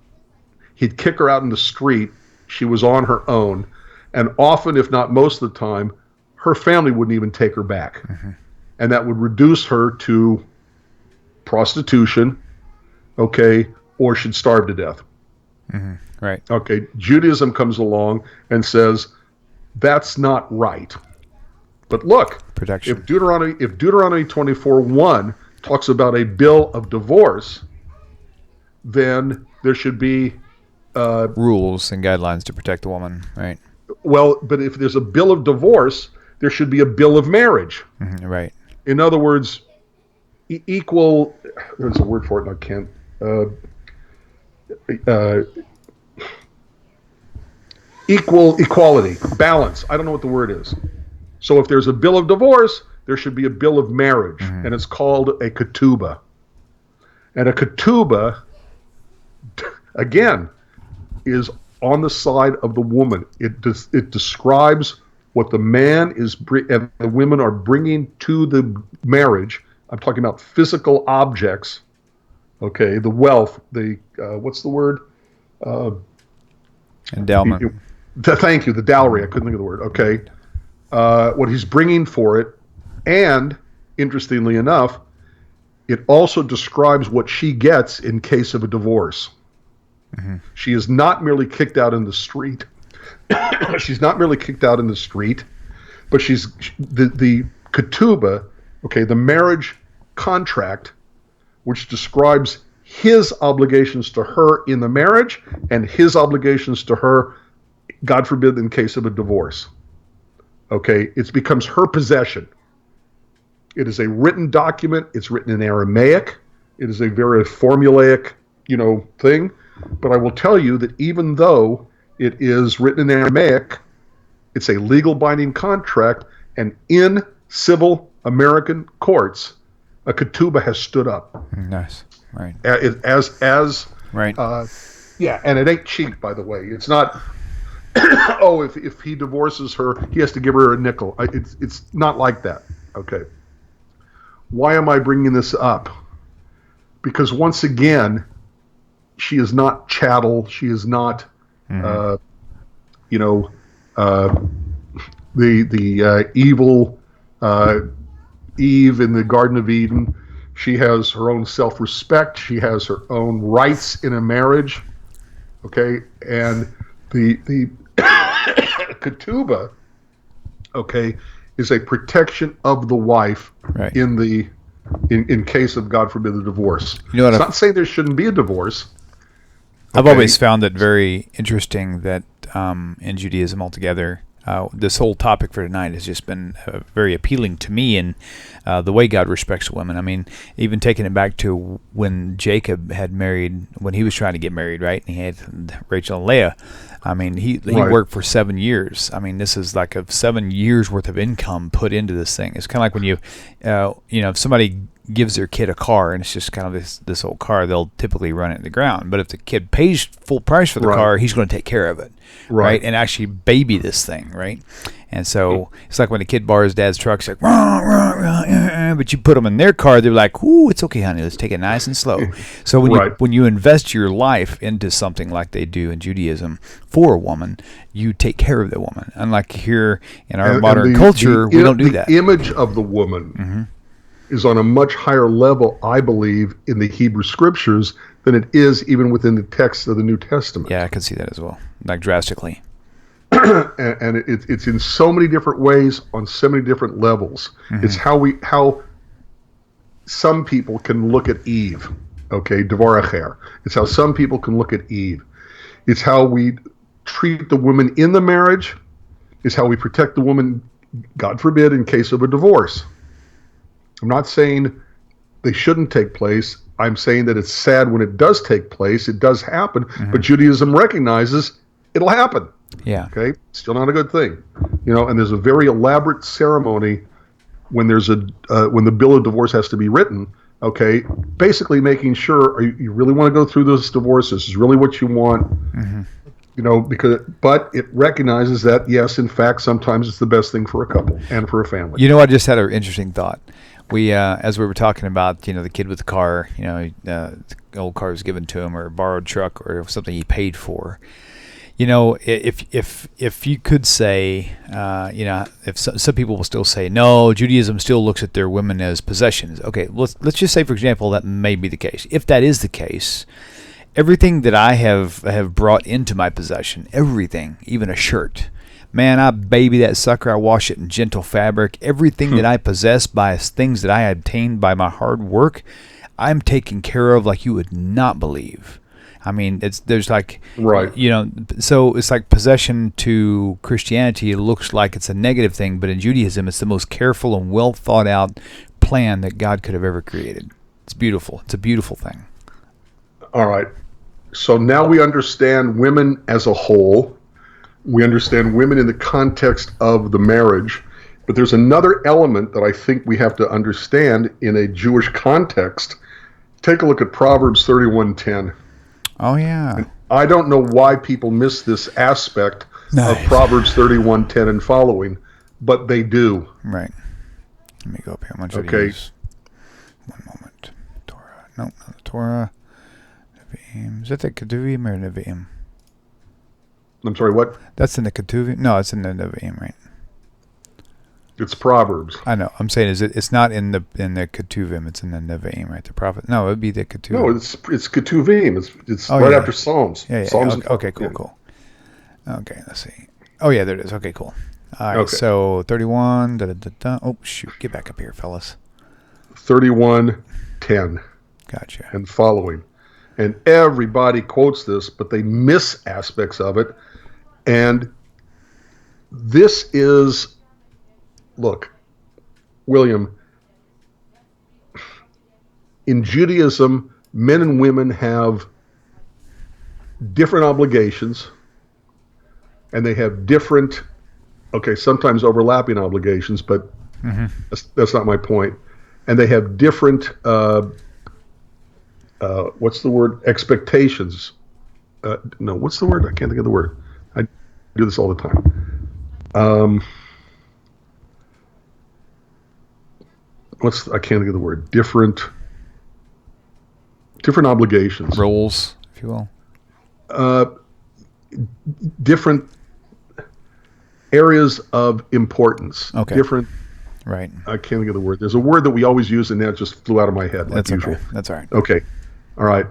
he'd kick her out in the street. She was on her own. And often, if not most of the time, her family wouldn't even take her back. Mm-hmm. And that would reduce her to prostitution, okay, or she'd starve to death. Mm-hmm. Right. Okay, Judaism comes along and says, that's not right. But look, protection. If Deuteronomy 24:1 talks about a bill of divorce, then there should be rules and guidelines to protect the woman, right? Well, but if there's a bill of divorce, there should be a bill of marriage. Mm-hmm, right. In other words, equal. There's a word for it, and I can't. Equality, balance. I don't know what the word is. So if there's a bill of divorce, there should be a bill of marriage, and it's called a ketubah. And a ketubah, again, is on the side of the woman. It describes what the man and the women are bringing to the marriage. I'm talking about physical objects. Okay, the wealth, what's the word? Endowment. Thank you, the dowry. I couldn't think of the word. Okay, what he's bringing for it, and interestingly enough, it also describes what she gets in case of a divorce. Mm-hmm. She is not merely kicked out in the street. She's not merely kicked out in the street, but she's the ketubah, okay, the marriage contract, which describes his obligations to her in the marriage and his obligations to her, God forbid, in case of a divorce. Okay, it becomes her possession. It is a written document. It's written in Aramaic. It is a very formulaic, thing. But I will tell you that even though it is written in Aramaic, it's a legal binding contract, and in civil American courts, a ketubah has stood up. Nice, right? As right. Yeah, and it ain't cheap, by the way. It's not. Oh, if he divorces her, he has to give her a nickel. It's not like that. Okay. Why am I bringing this up? Because once again, she is not chattel. She is not, the evil Eve in the Garden of Eden. She has her own self-respect. She has her own rights in a marriage. Okay, and the ketubah, okay, is a protection of the wife right. in case of, God forbid, a divorce. It's not saying there shouldn't be a divorce. I've always found it very interesting that in Judaism altogether, this whole topic for tonight has just been very appealing to me, and the way God respects women. I mean, even taking it back to when Jacob had married, when he was trying to get married, right? And he had Rachel and Leah. I mean, he worked for 7 years. I mean, this is like 7 years worth of income put into this thing. It's kind of like when you, if somebody gives their kid a car and it's just kind of this old car, they'll typically run it in the ground. But if the kid pays full price for the car, he's going to take care of it, right? And actually baby this thing, right? And so it's like when a kid borrows dad's truck, it's like, rah, rah, rah, but you put them in their car, they're like, ooh, it's okay, honey, let's take it nice and slow. So when you invest your life into something like they do in Judaism for a woman, you take care of the woman. Unlike here in our modern culture, we don't do that. The image of the woman is on a much higher level, I believe, in the Hebrew Scriptures than it is even within the text of the New Testament. Yeah, I can see that as well, like drastically. And it's in so many different ways on so many different levels. It's how some people can look at Eve, okay, Devar Acher. It's how some people can look at Eve. It's how we treat the woman in the marriage. It's how we protect the woman, God forbid, in case of a divorce. I'm not saying they shouldn't take place. I'm saying that it's sad when it does take place. It does happen, but Judaism recognizes it'll happen. Yeah. Okay. Still not a good thing, And there's a very elaborate ceremony when there's when the bill of divorce has to be written. Okay. Basically, making sure you really want to go through this divorce. This is really what you want. But it recognizes that yes, in fact, sometimes it's the best thing for a couple and for a family. I just had an interesting thought. We, as we were talking about, the kid with the car, the old car was given to him, or a borrowed truck, or something he paid for. If you could say, if some people will still say, no, Judaism still looks at their women as possessions. Okay, let's just say, for example, that may be the case. If that is the case, everything that I have brought into my possession, everything, even a shirt, man, I baby that sucker. I wash it in gentle fabric. Everything that I possess by things that I obtained by my hard work, I'm taken care of like you would not believe. I mean, there's like, so it's like possession to Christianity. It looks like it's a negative thing, but in Judaism, it's the most careful and well thought out plan that God could have ever created. It's beautiful. It's a beautiful thing. All right. So now we understand women as a whole. We understand women in the context of the marriage. But there's another element that I think we have to understand in a Jewish context. Take a look at Proverbs 31:10. Oh, yeah. And I don't know why people miss this aspect of Proverbs 31:10 and following, but they do. Right. Let me go up here. I'm going to Okay. use one moment. Torah. No, not the Torah. Nevi'im. Is that the Ketuvim or Nevi'im? I'm sorry, what? That's in the Ketuvim? No, it's in the Nevi'im, right? It's Proverbs. I know. I'm saying it's not in the Ketuvim. It's in the Nevi'im, right? The prophet. No, it would be the Ketuvim. No, it's Ketuvim. It's Oh, right yeah. after Psalms. Yeah. Psalms Okay, cool. Okay, let's see. Oh, yeah, there it is. Okay, cool. All right, Okay. so 31. Oh, shoot. Get back up here, fellas. 31:10 Gotcha. and following. And everybody quotes this, but they miss aspects of it. And this is, look, William, in Judaism, men and women have different obligations, and they have different, sometimes overlapping obligations, but that's not my point. And they have different, what's the word? Expectations. No, what's the word? I can't think of the word. I do this all the time. I can't think of the word. Different obligations. Roles, if you will. Different areas of importance. Okay. Different. Right. I can't think of the word. There's a word that we always use, and that just flew out of my head. That's like okay. usual. That's all right. Okay. All right.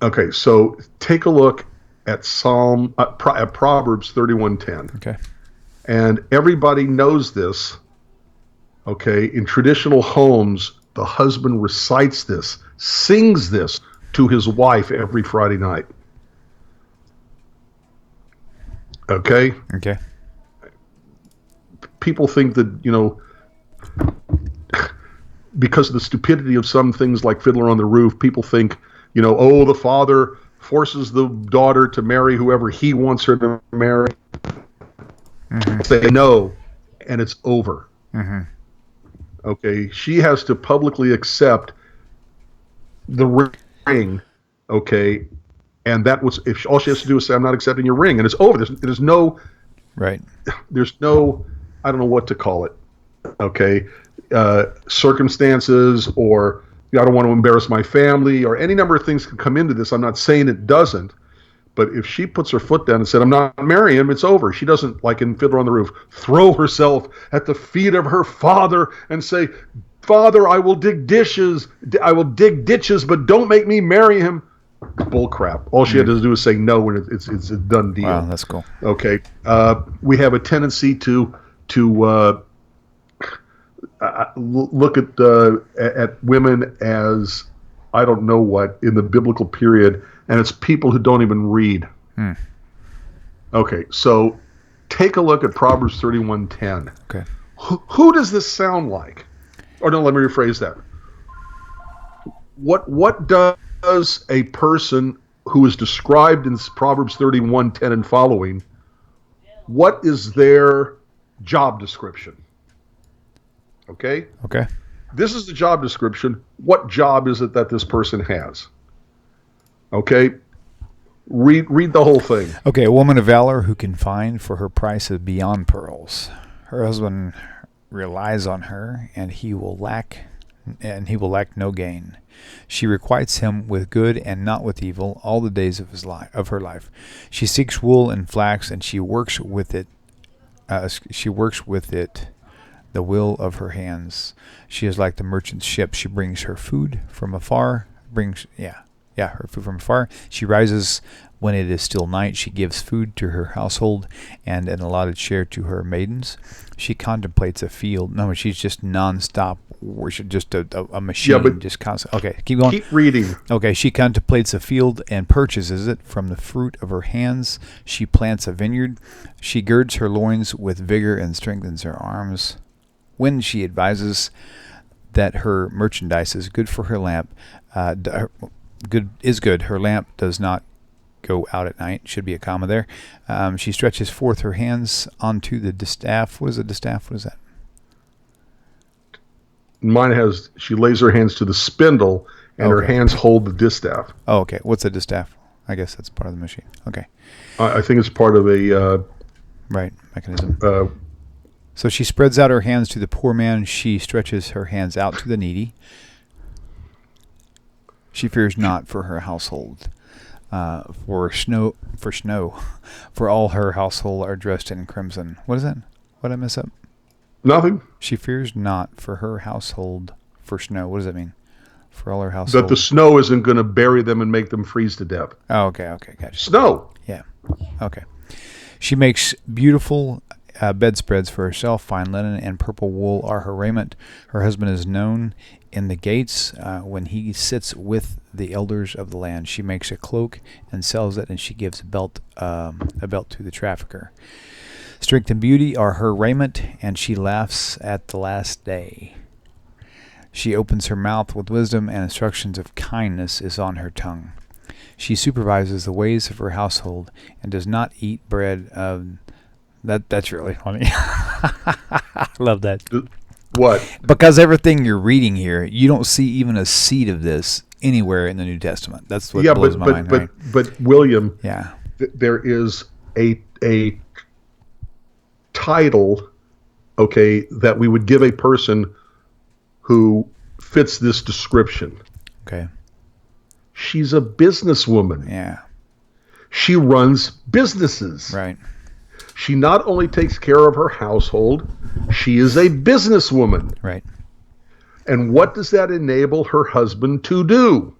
Okay. So take a look at Proverbs 31:10. Okay. And everybody knows this. Okay. In traditional homes, the husband recites this, sings this to his wife every Friday night. Okay. Okay. People think that, because of the stupidity of some things like Fiddler on the Roof, people think, the father forces the daughter to marry whoever he wants her to marry. Mm-hmm. Say no, and it's over. Mm-hmm. Okay, she has to publicly accept the ring. Okay, and that was if all she has to do is say, "I'm not accepting your ring," and it's over. There's no right. There's no, I don't know what to call it. Okay, circumstances, or I don't want to embarrass my family, or any number of things can come into this. I'm not saying it doesn't. But if she puts her foot down and said, "I'm not marrying him," it's over. She doesn't, like in Fiddler on the Roof, throw herself at the feet of her father and say, "Father, I will dig ditches, but don't make me marry him." Bull crap. All she had to do is say no, and it's a done deal. Wow, that's cool. Okay. We have a tendency to look at women as, I don't know what, in the biblical period, and it's people who don't even read. Okay, so take a look at Proverbs 31:10. Okay. Who does this sound like? Or no, let me rephrase that. What does a person who is described in Proverbs 31:10 and following, what is their job description? Okay? Okay. This is the job description. What job is it that this person has? Okay? Read the whole thing. Okay, a woman of valor who can find for her price is beyond pearls. Her husband relies on her, and he will lack no gain. She requites him with good and not with evil all the days of her life. She seeks wool and flax, and she works with it. The will of her hands. She is like the merchant's ship. She brings her food from afar. Her food from afar. She rises when it is still night. She gives food to her household and an allotted share to her maidens. She contemplates a field. No, she's just nonstop worship, just a machine. Yeah, but just constant. Okay, keep going. Keep reading. Okay, she contemplates a field and purchases it from the fruit of her hands. She plants a vineyard. She girds her loins with vigor and strengthens her arms. When she advises, that her merchandise is good for her lamp. Good. Her lamp does not go out at night. Should be a comma there. She stretches forth her hands onto the distaff. What is a distaff? What is that? Mine has, she lays her hands to the spindle, and her hands hold the distaff. Oh, okay. What's a distaff? I guess that's part of the machine. Okay. I think it's part of a... mechanism. So she spreads out her hands to the poor man. She stretches her hands out to the needy. She fears not for her household. For all her household are dressed in crimson. What is that? What did I mess up? Nothing. She fears not for her household for snow. What does that mean? For all her household. That the snow isn't going to bury them and make them freeze to death. Oh, okay, gotcha. Snow. Yeah. Okay. She makes beautiful bedspreads for herself. Fine linen and purple wool are her raiment. Her husband is known in the gates when he sits with the elders of the land. She makes a cloak and sells it, and she gives a belt to the trafficker. Strength and beauty are her raiment, and she laughs at the last day. She opens her mouth with wisdom, and instructions of kindness is on her tongue. She supervises the ways of her household and does not eat bread of... That's really funny. I love that. What? Because everything you're reading here, you don't see even a seed of this anywhere in the New Testament. That's what blows my mind. Right? But William, yeah, there is a title, okay, that we would give a person who fits this description. Okay. She's a businesswoman. Yeah. She runs businesses. Right. She not only takes care of her household, she is a businesswoman. Right. And what does that enable her husband to do?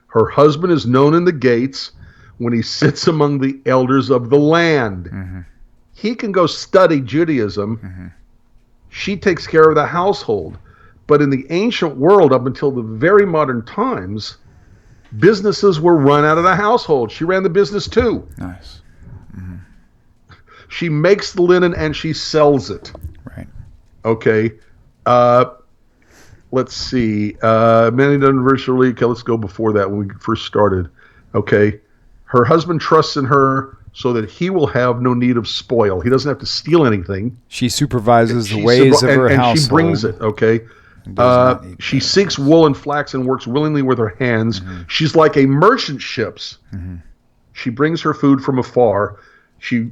Her husband is known in the gates when he sits among the elders of the land. Mm-hmm. He can go study Judaism. Mm-hmm. She takes care of the household. But in the ancient world, up until the very modern times, businesses were run out of the household. She ran the business too. Nice. Mm-hmm. She makes the linen and she sells it. Right. Okay. Let's see. Many done virtually. Okay, let's go before that when we first started. Okay. Her husband trusts in her so that he will have no need of spoil. He doesn't have to steal anything. She supervises the ways of her household. And she brings it, okay? She seeks wool and flax and works willingly with her hands. Mm-hmm. She's like a merchant ships. Mm-hmm. She brings her food from afar. She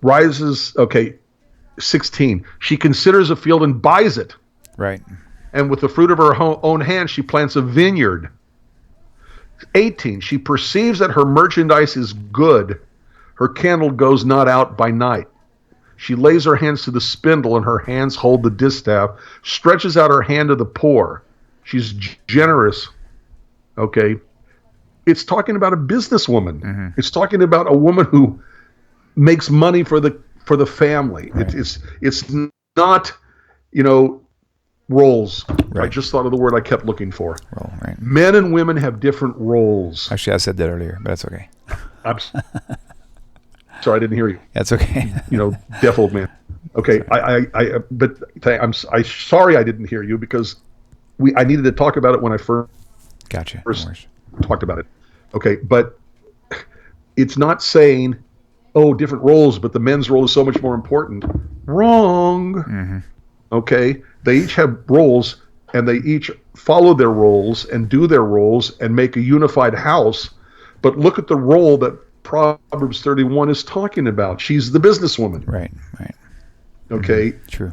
rises, 16. She considers a field and buys it. Right. And with the fruit of her own hand, she plants a vineyard. 18. She perceives that her merchandise is good. Her candle goes not out by night. She lays her hands to the spindle, and her hands hold the distaff, stretches out her hand to the poor. She's generous. Okay. It's talking about a businesswoman. Mm-hmm. It's talking about a woman who makes money for the family. Right. It's not, roles. Right. I just thought of the word I kept looking for. Role, right. Men and women have different roles. Actually, I said that earlier, but that's okay. I'm sorry, I didn't hear you. That's okay. Deaf old man. Okay, I'm sorry I didn't hear you because I needed to talk about it when I first talked about it. Okay, but it's not saying, different roles, but the men's role is so much more important. Wrong. Mm-hmm. Okay, they each have roles, and they each follow their roles and do their roles and make a unified house. But look at the role that Proverbs 31 is talking about. She's the businesswoman. Right. Okay. Mm-hmm. True.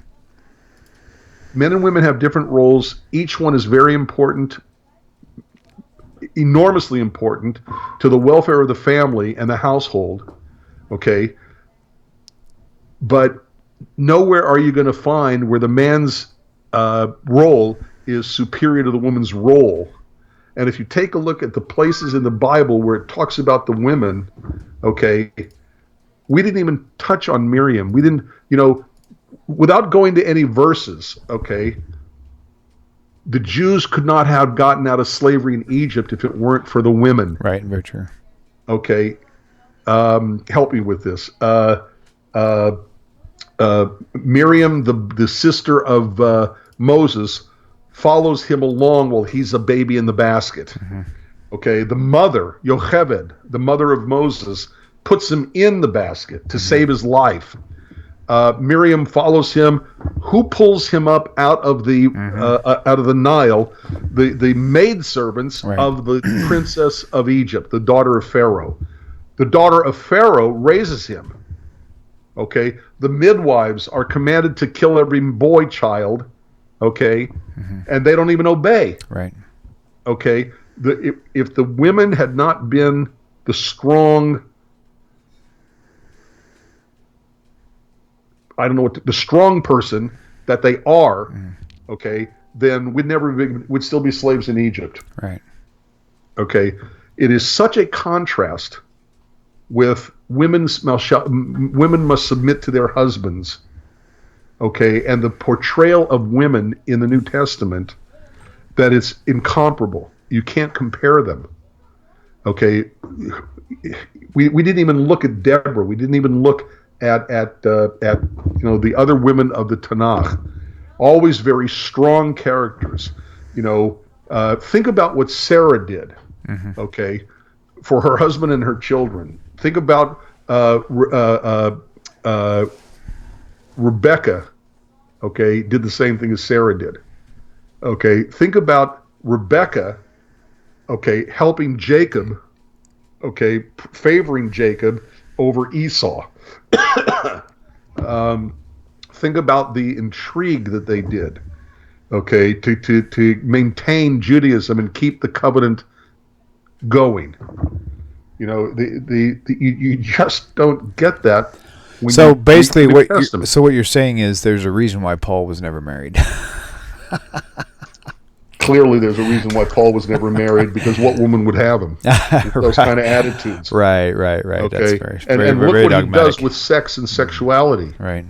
Men and women have different roles. Each one is very important, enormously important to the welfare of the family and the household. Okay. But nowhere are you going to find where the man's role is superior to the woman's role. And if you take a look at the places in the Bible where it talks about the women, okay, we didn't even touch on Miriam. We didn't, without going to any verses, okay, the Jews could not have gotten out of slavery in Egypt if it weren't for the women. Right, very true. Okay, help me with this. Miriam, the sister of Moses, follows him along while he's a baby in the basket. Mm-hmm. Okay, the mother, Yocheved, the mother of Moses, puts him in the basket to save his life. Miriam follows him. Who pulls him up out of the Nile? The maidservants of the princess of Egypt, the daughter of Pharaoh. The daughter of Pharaoh raises him. Okay, the midwives are commanded to kill every boy child. Okay, and they don't even obey. Right. Okay, if the women had not been the strong, I don't know the strong person that they are, okay, then we'd still be slaves in Egypt. Right. Okay, it is such a contrast with women must submit to their husbands. Okay, and the portrayal of women in the New Testament, that it's incomparable. You can't compare them. Okay, we didn't even look at Deborah. We didn't even look at the other women of the Tanakh. Always very strong characters. Think about what Sarah did. Okay, for her husband and her children. Think about Rebecca. Okay, did the same thing as Sarah did. Okay, think about Rebecca. Okay, helping Jacob. Okay, favoring Jacob over Esau. Think about the intrigue that they did. Okay, to maintain Judaism and keep the covenant going. You just don't get that. So basically, what you're saying is there's a reason why Paul was never married. Clearly, there's a reason why Paul was never married, because what woman would have him? Those kind of attitudes. Right. Okay, That's very, and look very what dogmatic. he does with sex and sexuality. Right.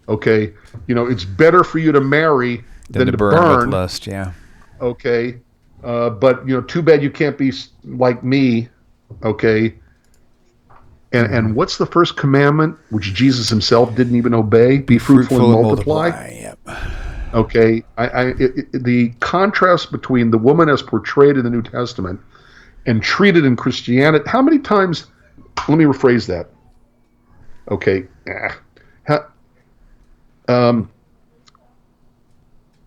Okay, it's better for you to marry than to burn with lust. Yeah. Okay, but too bad you can't be like me. Okay. And what's the first commandment, which Jesus himself didn't even obey? Be fruitful and multiply. Yep. Okay. The contrast between the woman as portrayed in the New Testament and treated in Christianity. How many times? Let me rephrase that. Okay.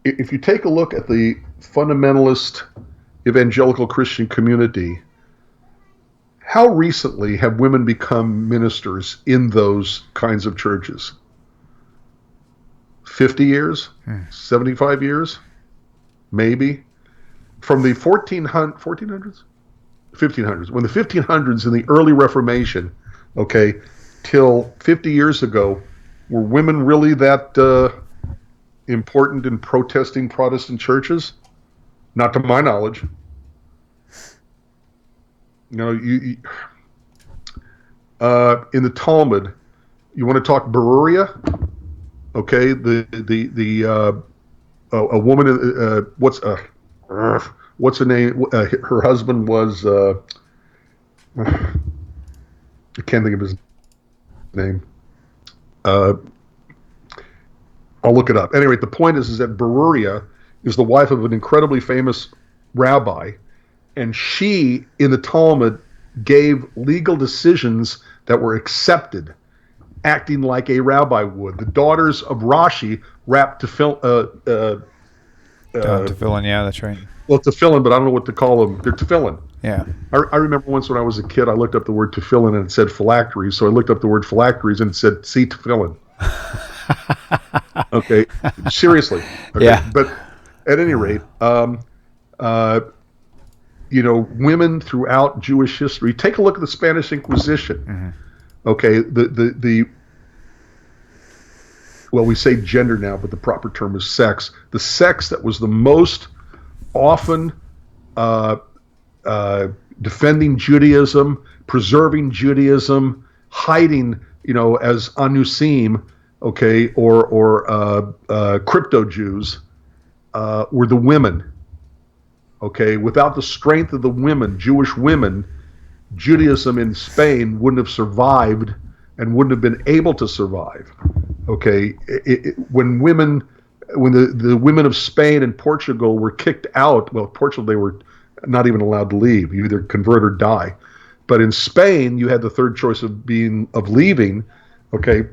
If you take a look at the fundamentalist evangelical Christian community, how recently have women become ministers in those kinds of churches? 50 years? 75 years? Maybe? From the 1400s? 1500s. When the 1500s in the early Reformation, okay, till 50 years ago, were women really that important in protesting Protestant churches? Not to my knowledge. In the Talmud, you want to talk Beruria? Okay, a woman. What's her name? Her husband was. I can't think of his name. I'll look it up. Anyway, the point is that Beruria is the wife of an incredibly famous rabbi. And she, in the Talmud, gave legal decisions that were accepted, acting like a rabbi would. The daughters of Rashi wrapped tefillin. Tefillin, yeah, that's right. Well, tefillin, but I don't know what to call them. They're tefillin. Yeah. I remember once when I was a kid, I looked up the word tefillin and it said phylacteries. So I looked up the word phylacteries and it said, see tefillin. Okay. Seriously. Okay. Yeah. But at any rate, women throughout Jewish history. Take a look at the Spanish Inquisition. Okay, well, we say gender now, but the proper term is sex. The sex that was the most often defending Judaism, preserving Judaism, hiding, as anusim, okay, or crypto Jews, were the women. Okay, without the strength of the women, Jewish women, Judaism in Spain wouldn't have survived and wouldn't have been able to survive. Okay, when the women of Spain and Portugal were kicked out, well, Portugal, they were not even allowed to leave. You either convert or die. But in Spain, you had the third choice of leaving. Okay,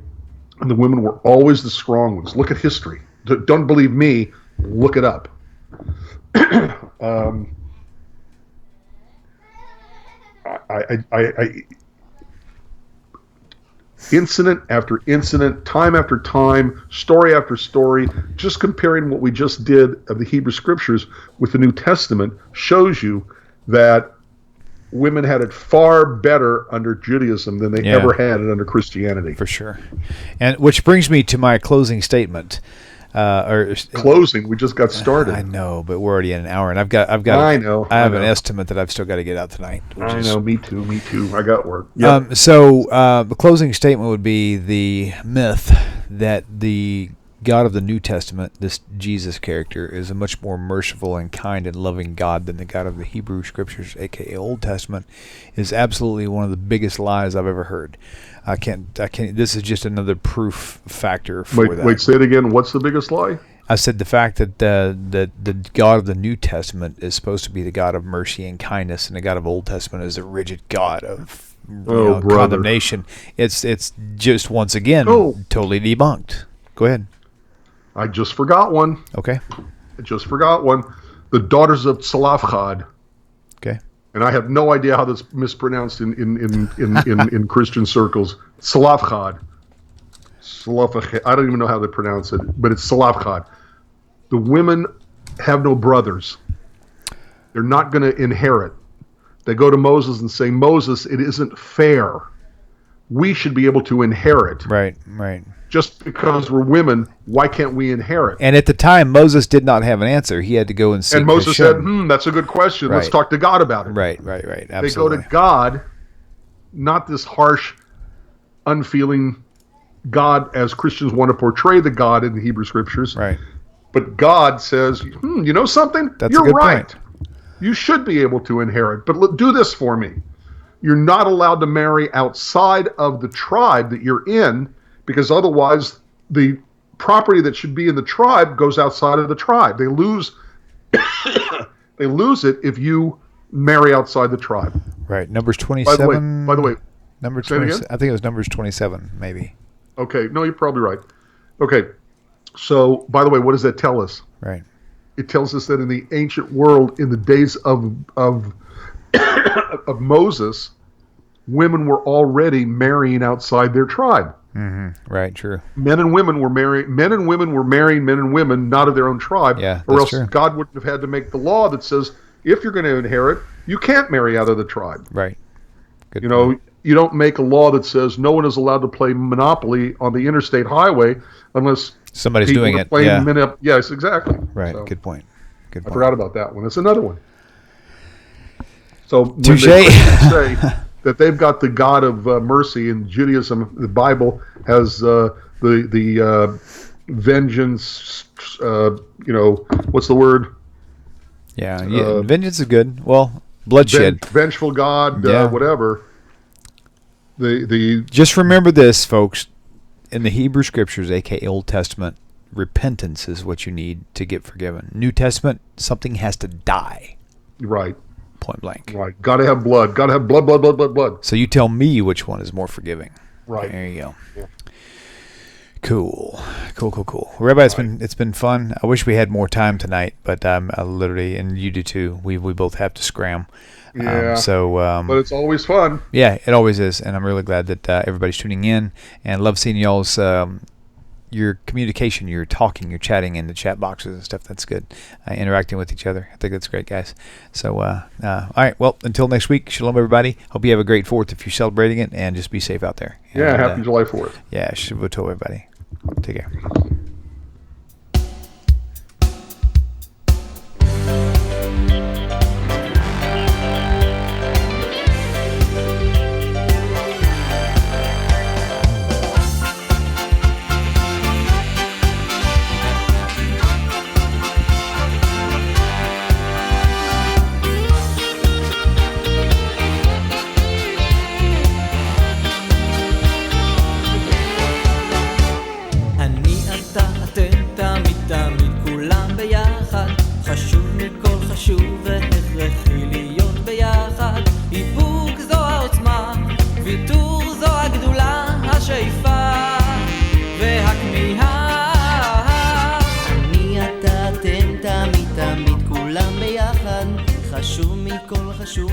and the women were always the strong ones. Look at history. Don't believe me. Look it up. Incident after incident, time after time, story after story, just comparing what we just did of the Hebrew Scriptures with the New Testament shows you that women had it far better under Judaism than they ever had it under Christianity. For sure. And which brings me to my closing statement. Closing. We just got started. I know, but we're already in an hour, and I've got. I have an estimate that I've still got to get out tonight. I know. Me too. I got work. Yep. So the closing statement would be the myth that the God of the New Testament, this Jesus character, is a much more merciful and kind and loving God than the God of the Hebrew Scriptures, a.k.a. Old Testament, is absolutely one of the biggest lies I've ever heard. I can't. This is just another proof factor for that. Wait, say it again. What's the biggest lie? I said the fact that the God of the New Testament is supposed to be the God of mercy and kindness, and the God of Old Testament is the rigid God of condemnation. It's just once again totally debunked. Go ahead. I just forgot one. Okay. I just forgot one. The daughters of Tzalafchad. Okay. And I have no idea how that's mispronounced in Christian circles. Tzalafchad. I don't even know how they pronounce it, but it's Tzalafchad. The women have no brothers. They're not going to inherit. They go to Moses and say, Moses, it isn't fair. We should be able to inherit. Right. Just because we're women, why can't we inherit? And at the time, Moses did not have an answer. He had to go and seek And Moses said, that's a good question. Right. Let's talk to God about it. Right. Absolutely. They go to God, not this harsh, unfeeling God as Christians want to portray the God in the Hebrew Scriptures. Right. But God says, you know something? You're right. You should be able to inherit. But do this for me. You're not allowed to marry outside of the tribe that you're in, because otherwise the property that should be in the tribe goes outside of the tribe. They lose it if you marry outside the tribe. Right. Numbers 27. By the way, number 20, I think it was Numbers 27, maybe. Okay. No, you're probably right. Okay. So, by the way, what does that tell us? Right. It tells us that in the ancient world, in the days of Moses, women were already marrying outside their tribe. Mm-hmm. Right, true. Men and women were marrying men and women not of their own tribe. Yeah, or else true. God wouldn't have had to make the law that says if you're going to inherit, you can't marry out of the tribe. Right. Good you point. know, you don't make a law that says no one is allowed to play Monopoly on the interstate highway unless somebody's doing it. Yes, exactly. Right. So, Good point. I forgot about that one. That's another one. So when Touche. they say that they've got the God of mercy in Judaism, the Bible has the vengeance. What's the word? Yeah, vengeance is good. Well, bloodshed, vengeful God, whatever. Just remember this, folks. In the Hebrew Scriptures, a.k.a. Old Testament, repentance is what you need to get forgiven. New Testament, something has to die. Right. Point blank. Right. Got to have blood. Got to have blood. So you tell me which one is more forgiving. Right. There you go. Yeah. Cool. Rabbi, it's been fun. I wish we had more time tonight, but I literally, and you do too, we both have to scram. Yeah. But it's always fun. Yeah, it always is, and I'm really glad that everybody's tuning in, and love seeing y'all's your communication, your talking, your chatting in the chat boxes and stuff. That's good. Interacting with each other. I think that's great, guys. So, all right. Well, until next week, shalom, everybody. Hope you have a great 4th if you're celebrating it, and just be safe out there. Yeah, happy July 4th. Yeah, Shavua Tov, everybody. Take care. השאיפה והכמיהה. אני אתה אתם תמיד תמיד כולם ביחד, חשוב מכל חשוב